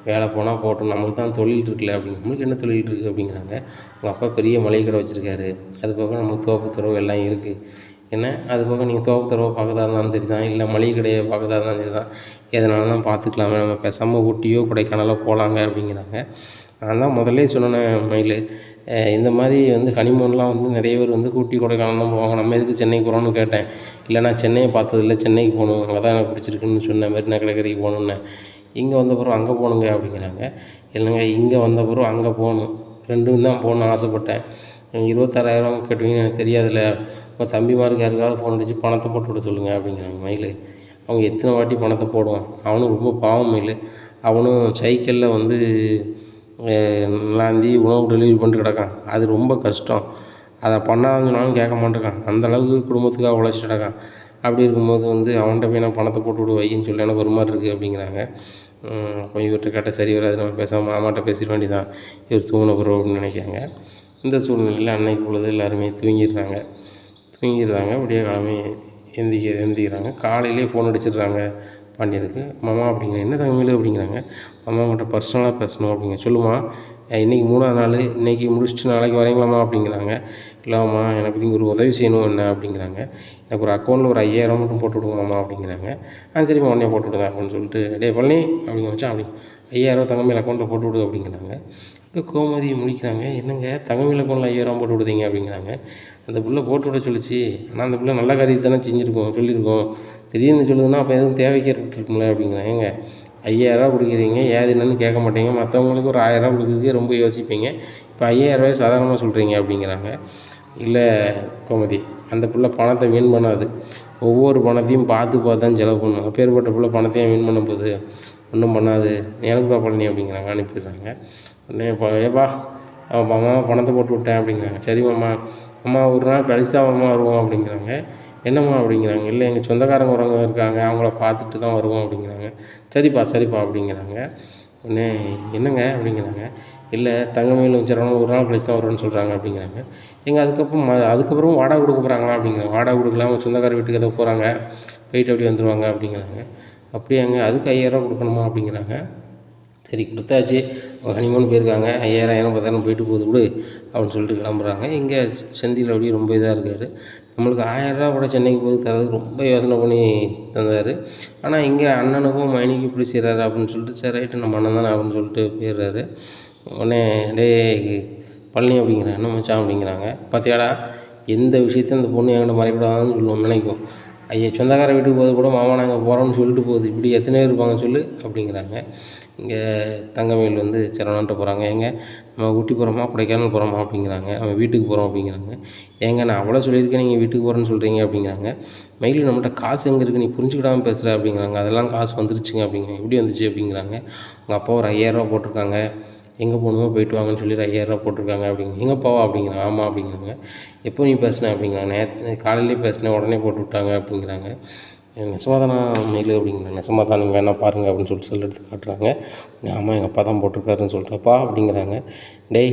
வேலை போனால் போகட்டும், நம்மளுக்கு தான் தொழில் இருக்குல்ல அப்படிங்க. நம்மளுக்கு என்ன தொழில் இருக்குது அப்படிங்கிறாங்க. உங்கள் அப்பா பெரிய மளிகை கடை வச்சுருக்காரு. அது போக நம்மளுக்கு தோப்பு துறவு எல்லாம் இருக்குது. என்ன அது போக நீங்கள் தோப்பு துறவை பார்க்கறதா இருந்தாலும் சரி தான், இல்லை மளிகை கடையை பார்க்கறதா இருந்தாலும் சரி தான், எதனாலும் பார்த்துக்கலாமே, நம்ம பேசாமல் ஊட்டியோ கொடைக்கானலோ போகலாங்க அப்படிங்கிறாங்க. நான் தான் முதல்லே சொன்னேன் மயில், இந்த மாதிரி வந்து ஹனிமூன்லாம் வந்து நிறைய பேர் வந்து ஊட்டி கொடைக்கானல்லாம் போவாங்க. நம்ம எதுக்கு சென்னைக்கு போகிறோம்னு கேட்டேன். இல்லை நான் சென்னையை பார்த்ததில்ல, சென்னைக்கு போகணும், அங்கே தான் எனக்கு பிடிச்சிருக்குன்னு சொன்னேன். மெரினா கடற்கரைக்கு போகணுன்னேன். இங்கே வந்த பிறகு அங்கே போகணுங்க அப்படிங்கிறாங்க. இல்லைங்க இங்கே வந்த பிறகு அங்கே போகணும், ரெண்டும் தான் போகணுன்னு ஆசைப்பட்டேன். 26,000 கேட்டுவீங்கன்னு எனக்கு தெரியாதுல்ல. உங்கள் தம்பிமாருக்கு யாருக்காவது ஃபோன் அடித்து பணத்தை போட்டு விட சொல்லுங்கள் அப்படிங்கிறாங்க மயில். அவங்க எத்தனை வாட்டி பணத்தை போடுவான். அவனும் ரொம்ப பாவம் மயில். அவனும் சைக்கிளில் வந்து நல்லாந்தி உணவு டெலிவரி பண்ணிட்டு கிடக்கான். அது ரொம்ப கஷ்டம். அதை பண்ணாதுன்னு சொன்னாலும் கேட்க மாட்டேங்கான். அந்தளவுக்கு குடும்பத்துக்காக உழைச்சிட்டு கிடக்கான். அப்படி இருக்கும்போது வந்து அவன்கிட்ட போய் நான் பணத்தை போட்டு விடு வைன்னு சொல்லி எனக்கு ஒரு மாதிரி இருக்குது அப்படிங்கிறாங்க. அப்போ இவர்கிட்ட கேட்டால் சரி வராது, நம்ம பேசாமல் மாமாட்ட பேசிட வேண்டியதான், இவர் தூங்கின பிறகு அப்படின்னு நினைக்காங்க. இந்த சூழ்நிலையில் அன்னைக்கு பொழுது எல்லாருமே தூங்கிடுறாங்க. விடிய கிழமை எந்திக்கிறாங்க. காலையிலே ஃபோன் அடிச்சிடுறாங்க பாண்டியனுக்கு. மாமா அப்படிங்கிறாங்க. என்ன தங்கமயில் அப்படிங்கிறாங்க. மாமா உங்கள்கிட்ட பர்சனலாக பேசணும் அப்படிங்க. சொல்லுமா, இன்றைக்கி 3ஆவது நாள், இன்றைக்கி முடிச்சுட்டு நாளைக்கு வரீங்களாம்மா அப்படிங்கிறாங்க. இல்லைம்மா எனக்கு நீங்கள் ஒரு உதவி செய்யணும் என்ன அப்படிங்கிறாங்க. எனக்கு ஒரு அக்கௌண்ட்டில் ஒரு 5,000 மட்டும் போட்டு விடுங்கம்மா அப்படிங்கிறாங்க. சரிம்மா உடனே போட்டு விடுங்க அப்படின்னு சொல்லிட்டு, டேய் பழனி அப்படிங்க வச்சா அப்படி 5,000 தங்கமயில் அக்கௌண்ட்டில் போட்டு விடு அப்படிங்கிறாங்க. இப்போ கோமதி முடிக்கிறாங்க. என்னங்க தங்கமயில் அக்கௌண்ட்டில் 5,000 போட்டு விடுதீங்க அப்படிங்கிறாங்க. அந்த பிள்ளை போட்டு விட சொல்லிச்சு. ஆனால் அந்த பிள்ளை நல்ல காரியத்தை தானே சொல்லியிருக்கோம். திடீர்னு சொல்லுதுன்னா அப்போ எதுவும் தேவைக்கு ஏற்பட்டுருக்கும்ல அப்படிங்கிறாங்க. ஏங்க 5,000 கொடுக்குறீங்க, ஏது என்னன்னு கேட்க மாட்டீங்க. மற்றவங்களுக்கு ஒரு 1,000 கொடுக்குறதுக்கே ரொம்ப யோசிப்பீங்க. இப்போ 5,000 சாதாரணமாக சொல்கிறீங்க அப்படிங்கிறாங்க. இல்லை கோமதி, அந்த பிள்ளை பணத்தை வீண் பண்ணாது. ஒவ்வொரு பணத்தையும் பார்த்து தான் செலவு பண்ணும். அப்பேற்பட்ட பிள்ளை பணத்தையும் வீண் பண்ண போகுது, ஒன்றும் பண்ணாது. எனக்குப்பா பழனி அப்படிங்கிறாங்க. அனுப்பிடுறாங்க. உடனே ஏப்பா மாமா பணத்தை போட்டு விட்டேன் அப்படிங்கிறாங்க. சரி மாமா, அம்மா ஒரு நாள் கழிச்சு தான் மாமா வருவோம் அப்படிங்கிறாங்க. என்னம்மா அப்படிங்கிறாங்க. இல்லை எங்கள் சொந்தக்காரங்க வரவங்க இருக்காங்க, அவங்கள பார்த்துட்டு தான் வருவோம் அப்படிங்கிறாங்க. சரிப்பா அப்படிங்கிறாங்க. உடனே என்னங்க அப்படிங்கிறாங்க. இல்லை தங்கமயில் வச்சுருவாங்க, ஒரு நாள் கழிச்சு தான் வருவேன்னு சொல்கிறாங்க அப்படிங்கிறாங்க. அதுக்கப்புறம் வாடகை கொடுக்க போகிறாங்களா அப்படிங்கிறாங்க. வாடகை கொடுக்கலாம், அவங்க சொந்தக்கார வீட்டுக்கு ஏதோ போகிறாங்க, போயிட்டு அப்படி வந்துடுவாங்க அப்படிங்கிறாங்க. அப்படியாங்க, அதுக்கு 5,000 கொடுக்கணுமா அப்படிங்கிறாங்க. சரி கொடுத்தாச்சு, ஹனிமூன் போயிருக்காங்க, 5,000 10,000 போயிட்டு போகுது விடு அப்படின்னு சொல்லிட்டு கிளம்புறாங்க. இங்கே செந்தில் அப்படியே ரொம்ப இதாக இருக்கார். நம்மளுக்கு 1000 கூட சென்னைக்கு போய் தரதுக்கு ரொம்ப யோசனை பண்ணி தந்தார். ஆனால் இங்கே அண்ணனுக்கும் மைனிக்கும் இப்படி செய்கிறாரு அப்படின்னு சொல்லிட்டு, சரி ரைட்டு நம்ம அண்ணன் தானே அப்படின்னு சொல்லிட்டு போயிடுறாரு. உடனே டேய் பழனி அப்படிங்கிறாங்க. என்ன மச்சான் அப்படிங்கிறாங்க. பார்த்தியாடா, எந்த விஷயத்தையும் அந்த பொண்ணு என்கிட்ட மறைக்கூடாதுன்னு சொல்லுவோம் நினைக்கும். சொந்தக்கார வீட்டுக்கு போது கூட மாமா நாங்கள் போகிறோம்னு சொல்லிட்டு போகுது. இப்படி எத்தனை பேர் இருப்பாங்க சொல்லு அப்படிங்கிறாங்க. இங்கே தங்கமயில் வந்து சரவணன்ட்ட போகிறாங்க. ஏங்க நம்ம ஊட்டி போகிறோமா கொடைக்கானல் போகிறோமா அப்படிங்கிறாங்க. அவன் வீட்டுக்கு போகிறோம் அப்படிங்கிறாங்க. ஏங்க நான் அவ்வளோ சொல்லியிருக்கேன், நீங்கள் வீட்டுக்கு போகிறேன்னு சொல்கிறீங்க அப்படிங்கிறாங்க. மயில் நம்மகிட்ட காசு எங்கே இருக்குது, நீ புரிஞ்சுக்கிடாமல் பேசுகிற அப்படிங்கிறாங்க. அதெல்லாம் காசு வந்துருச்சுங்க அப்படிங்கிறாங்க. எப்படி வந்துச்சு அப்படிங்கிறாங்க. உங்கள் அப்பா ஒரு 5,000 போட்டிருக்காங்க, எங்கே போகணுமோ போயிட்டு வாங்கன்னு சொல்லி 5,000 போட்டிருக்காங்க அப்படிங்க. எங்கே போவா அப்படிங்கிறாங்க. ஆமாம் அப்படிங்கிறாங்க. எப்போ நீ பேசினேன் அப்படிங்கிறாங்க. நேற்று காலையிலே பேசினேன், உடனே போட்டு விட்டாங்க அப்படிங்கிறாங்க. நெசமாதானா மயில் அப்படிங்கிறாங்க. நெசமாதான், நீங்கள் வேணா பாருங்கள் அப்படின்னு சொல்லி எடுத்து காட்டுறாங்க. ஆமாம் எங்கள் அப்பா தான் போட்டிருக்காருன்னு சொல்கிறப்பா அப்படிங்கிறாங்க. டேய்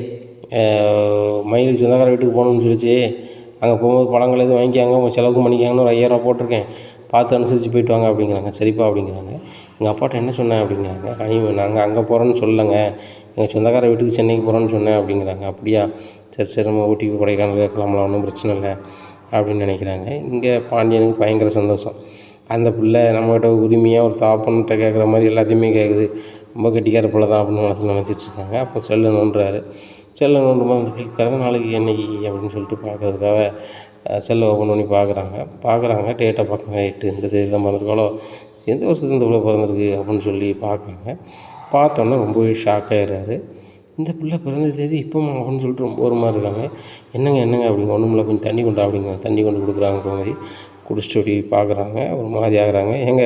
மயில் சொந்தக்கார வீட்டுக்கு போகணுன்னு சொல்லிச்சு, அங்கே போகும்போது பழங்கள் எதுவும் வாங்கிக்காங்க, உங்கள் செலவுக்கு பண்ணிக்காங்கன்னு ஒரு 5,000 போட்டிருக்கேன், பார்த்து அனுசரித்து போயிட்டு வாங்க அப்படிங்கிறாங்க. சரிப்பா அப்படிங்கிறாங்க. எங்கள் அப்பாட்ட என்ன சொன்னேன் அப்படிங்கிறாங்க. நாங்கள் அங்கே போகிறோன்னு சொல்லலைங்க, எங்கள் சொந்தக்கார வீட்டுக்கு சென்னைக்கு போகிறோன்னு சொன்னேன் அப்படிங்கிறாங்க. அப்படியா, சரி சரி நம்ம ஊட்டி கொடைக்கானல் கிளம்பலாம், ஒன்றும் பிரச்சனை இல்லை அப்படின்னு நினைக்கிறாங்க. இங்கே பாண்டியனுக்கு பயங்கர சந்தோஷம். அந்த பிள்ளை நம்மகிட்ட உரிமையாக ஒரு தாப்பன்கிட்ட கேட்குற மாதிரி எல்லாத்தையுமே கேட்குது, ரொம்ப கெட்டிக்கார பிள்ளை தான் அப்படின்னு மனசில் நினச்சிட்ருக்காங்க. அப்போ செல்லை நோண்டுறாரு. செல்லை நோண்டும்போது அந்த பிள்ளைக்கு பிறந்த நாளைக்கு என்னைக்கு அப்படின்னு சொல்லிட்டு பார்க்கறதுக்காக செல்லை ஓப்பன் பண்ணி பார்க்குறாங்க. டேட்டை பார்க்குறாங்க. 8 இந்த தேதி தான் பிறந்திருக்காளோ, எந்த வருஷத்துக்கு இந்த பிள்ளை பிறந்திருக்கு அப்படின்னு சொல்லி பார்க்குறாங்க. பார்த்தோன்னே ரொம்பவே ஷாக் ஆகிடுறாரு. இந்த பிள்ளை பிறந்த தேதி இப்போமா அப்படின்னு சொல்லிட்டு ரொம்ப ஒரு மாதிரி இருக்காங்க. என்னங்க அப்படிங்க. ஒன்றும் இல்லை, கொஞ்சம் தண்ணி கொண்டா அப்படிங்க. தண்ணி கொண்டு கொடுக்குறாங்க. கோமதி குடிச்சிட்டு அப்படி பார்க்குறாங்க. ஒரு மாதிரி ஆகுறாங்க. ஏங்க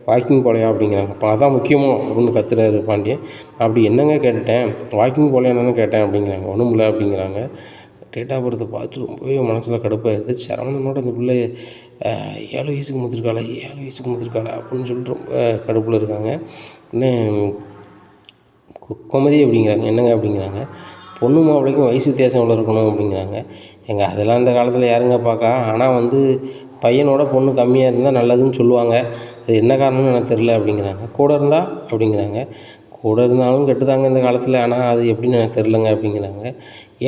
வாக்கிங் போலையா அப்படிங்கிறாங்க. அப்போ அதான் முக்கியமோ அப்படின்னு கத்துறாரு பாண்டியன். அப்படி என்னங்க கேட்டுட்டேன், வாக்கிங் போலையானு கேட்டேன் அப்படிங்கிறாங்க. ஒன்றும் இல்லை அப்படிங்கிறாங்க. டேட் ஆஃப் பர்த்தை பார்த்து ரொம்பவே மனசில் கடுப்பாயிருது. சரவணனோட அந்த பிள்ளை 7 வயசுக்கு முந்திருக்காளா அப்படின்னு சொல்லிட்டு ரொம்ப கடுப்பில் இருக்காங்க. இன்னும் கோமதி அப்படிங்கிறாங்க. என்னங்க அப்படிங்கிறாங்க. பொண்ணு மாப்பிள்ளைக்கும் வயசு வித்தியாசம் எவ்வளோ இருக்கணும் அப்படிங்கிறாங்க. ஏங்க அதெல்லாம் அந்த காலத்தில் யாருங்க பார்க்கா, ஆனால் பையனோட பொண்ணு கம்மியாக இருந்தால் நல்லதுன்னு சொல்லுவாங்க. அது என்ன காரணம்னு எனக்கு தெரில அப்படிங்கிறாங்க. கூட இருந்தா அப்படிங்கிறாங்க. கூட இருந்தாலும் கெட்டுதாங்க இந்த காலத்தில், ஆனால் அது எப்படின்னு எனக்கு தெரிலங்க அப்படிங்கிறாங்க.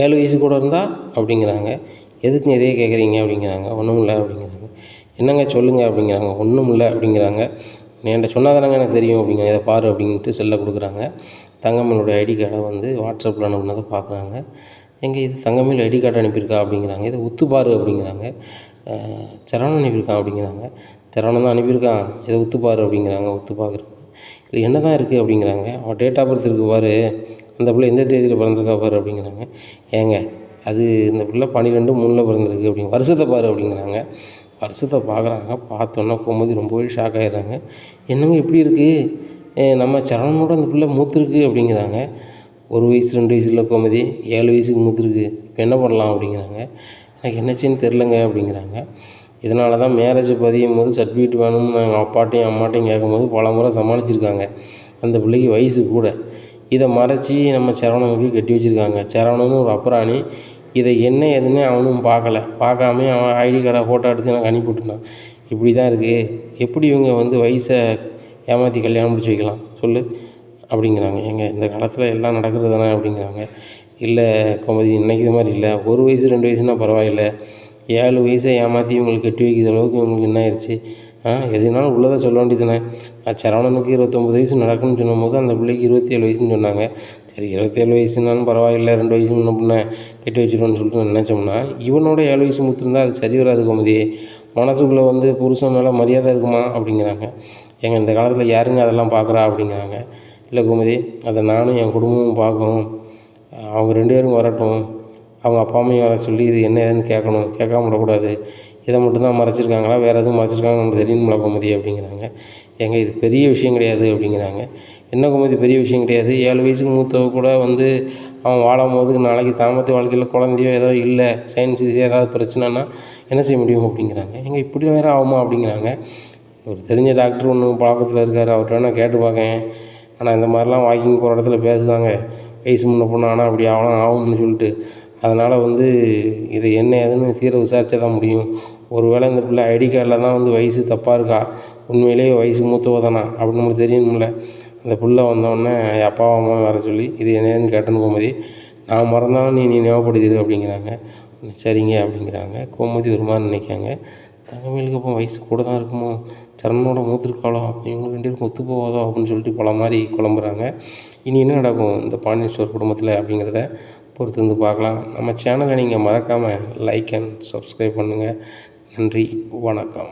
7 வயசு கூட இருந்தால் அப்படிங்கிறாங்க. எதுக்குங்க இதையே கேட்குறீங்க அப்படிங்கிறாங்க. ஒன்றும் இல்லை அப்படிங்கிறாங்க. என்னங்க சொல்லுங்கள் அப்படிங்கிறாங்க. ஒன்றும் இல்லை அப்படிங்கிறாங்க. என்கிட்ட சொன்னால் தானங்க எனக்கு தெரியும் அப்படிங்கிறாங்க. இதை பாரு அப்படின்ட்டு செல்லை கொடுக்குறாங்க. தங்கமயிலோட ஐடி கார்டை வாட்ஸ்அப்பில் அனுப்புனதை பார்க்குறாங்க. எங்கே இது தங்கமயில் ஐடி கார்டு அனுப்பியிருக்கா அப்படிங்கிறாங்க. இதை உத்து பாரு அப்படிங்கிறாங்க. சரவணன் அனுப்பியிருக்கான் அப்படிங்கிறாங்க. சரவணன் தான் அனுப்பியிருக்கான், இதை உத்து பாரு அப்படிங்கிறாங்க. உத்து பார்க்குறாங்க. இதில் என்ன தான் இருக்குது அப்படிங்கிறாங்க. அவன் டேட் ஆஃப் பர்த் இருக்குது பாரு, அந்த பிள்ளை எந்த தேதியில் பிறந்திருக்கா பாரு அப்படிங்கிறாங்க. ஏங்க அது இந்த பிள்ளை 12/3 பிறந்திருக்கு அப்படிங்க. வருஷத்தை பாரு அப்படிங்கிறாங்க. வருஷத்தை பார்க்குறாங்க. பார்த்தோன்னா கோமதி ரொம்பவே ஷாக் ஆகிடுறாங்க. என்னங்க இப்படி இருக்குது, நம்ம சரவணனோட அந்த பிள்ளை மூத்திருக்கு அப்படிங்கிறாங்க. 1 வயசு 2 வயசு இல்லை கோமதி, 7 வயசுக்கு மூத்திருக்கு. இப்போ என்ன பண்ணலாம் அப்படிங்கிறாங்க. எனக்கு என்னச்சின்னு தெரிலங்க அப்படிங்கிறாங்க. இதனால தான் மேரேஜ் பதியும் போது சர்டிஃபிகேட் வேணும்னு எங்கள் அப்பாட்டையும் அம்மாட்டையும் கேட்கும்போது பல முறை சமாளிச்சிருக்காங்க. அந்த பிள்ளைக்கு வயசு கூட. இதை மறைச்சி நம்ம சரவணனுக்கு கட்டி வச்சுருக்காங்க. சரவணனும் ஒரு அப்புறாணி. இதை என்ன ஏதுன்னு அவனும் பார்க்காம அவன் ஐடி கார்டை ஃபோட்டோ எடுத்து எனக்கு அனுப்பிவிட்டுனான். இப்படி தான் இருக்குது. எப்படி இவங்க வயசை ஏமாற்றி கல்யாணம் முடிச்சு வைக்கலாம் சொல்லு அப்படிங்கிறாங்க. ஏங்க இந்த காலத்தில் எல்லாம் நடக்கிறது தானே அப்படிங்கிறாங்க. இல்லை கோமதி, இன்றைக்கி இது மாதிரி இல்லை. 1 வயசு 2 வயசுனா பரவாயில்லை, 7 வயசை ஏமாற்றி இவங்களுக்கு கட்டி வைக்கிற அளவுக்கு இவங்களுக்கு என்ன ஆயிடுச்சு? எதுனாலும் உள்ளதை சொல்ல வேண்டியது தானே. சரவணனுக்கு 29 வயசு நடக்குன்னு சொன்னும்போது அந்த பிள்ளைக்கு 27 வயசுன்னு சொன்னாங்க. சரி 27 வயசுனாலும் பரவாயில்லை, 2 வயசு முன்ன பின்ன கட்டி வச்சிடுவோன்னு சொல்லிட்டு நினச்சோம்னா, இவனோட 7 வயசு மூத்திருந்தால் அது சரி வராது கோமதி. மனசுக்குள்ளே புருஷன் மேலே மரியாதை இருக்குமா அப்படிங்கிறாங்க. ஏங்க இந்த காலத்தில் யாருங்க அதெல்லாம் பார்க்குறா அப்படிங்கிறாங்க. இல்லை கோமதி, அதை நானும் என் குடும்பமும் பார்க்கணும். அவங்க 2 பேரும் வரட்டும், அவங்க அப்பா அம்மையும் வர சொல்லி இது என்ன ஏதுன்னு கேட்கணும். கேட்காம விடக்கூடாது. இதை மட்டும்தான் மறைச்சிருக்காங்களா, வேறு எதுவும் மறைச்சிருக்காங்க நமக்கு தெரியணும்ல கோமதி அப்படிங்கிறாங்க. ஏங்க இது பெரிய விஷயம் கிடையாது அப்படிங்கிறாங்க. என்ன கோமதி பெரிய விஷயம் கிடையாது? 7 வயசுக்கு மூத்தவ கூட அவன் வாழும்போது நாளைக்கு தாம்பத்திய வாழ்க்கையில் குழந்தையோ ஏதோ இல்லை, சயின்ஸ் இது ஏதாவது பிரச்சனைனா என்ன செய்ய முடியும் அப்படிங்கிறாங்க. ஏங்க இப்படி வேறு ஆகுமா அப்படிங்கிறாங்க. ஒரு தெரிஞ்ச டாக்டர் ஒன்று பழக்கத்தில் இருக்கார், அவர்கிட்ட வேணால் கேட்டு பார்க்கேன். ஆனால் இந்த மாதிரிலாம் வாக்கிங் போகிற இடத்துல பேசுதாங்க, வயசு முன்ன பொண்ணு ஆனால் அப்படி ஆகும்னு சொல்லிட்டு. அதனால் இது என்ன ஏதுன்னு தீர விசாரித்தா தான் முடியும். ஒரு வேளை இந்த பிள்ளை ஐடி கார்டில் தான் வயசு தப்பாக இருக்கா, உண்மையிலேயே வயசு மூத்தவ தானா அப்படின்னு நமக்கு தெரியணும்ல. அந்த பிள்ளை வந்தோடனே அப்பா அம்மா வர சொல்லி இது என்னன்னு கேட்டேன்னு கோமதி, நான் மறந்தாலும் நீ ஞாபகப்படுத்திடு அப்படிங்கிறாங்க. சரிங்க அப்படிங்கிறாங்க. கோமதி ஒரு மாதிரி நினைக்காங்க. தங்கமயிலுக்கு அப்போ வயசு கூட தான் இருக்குமோ, சரணனோட மூத்திருக்காளோ, அப்போ இவங்க 2 பேருக்கும் ஒத்து போகாதோ அப்படின்னு சொல்லிட்டு பல மாதிரி குழம்புறாங்க. இனி என்ன நடக்கும் இந்த பாண்டியன் ஸ்டோர் குடும்பத்தில் அப்படிங்கிறத பொறுத்து பார்க்கலாம். நம்ம சேனலை நீங்கள் மறக்காமல் லைக் அண்ட் சப்ஸ்கிரைப் பண்ணுங்கள். நன்றி, வணக்கம்.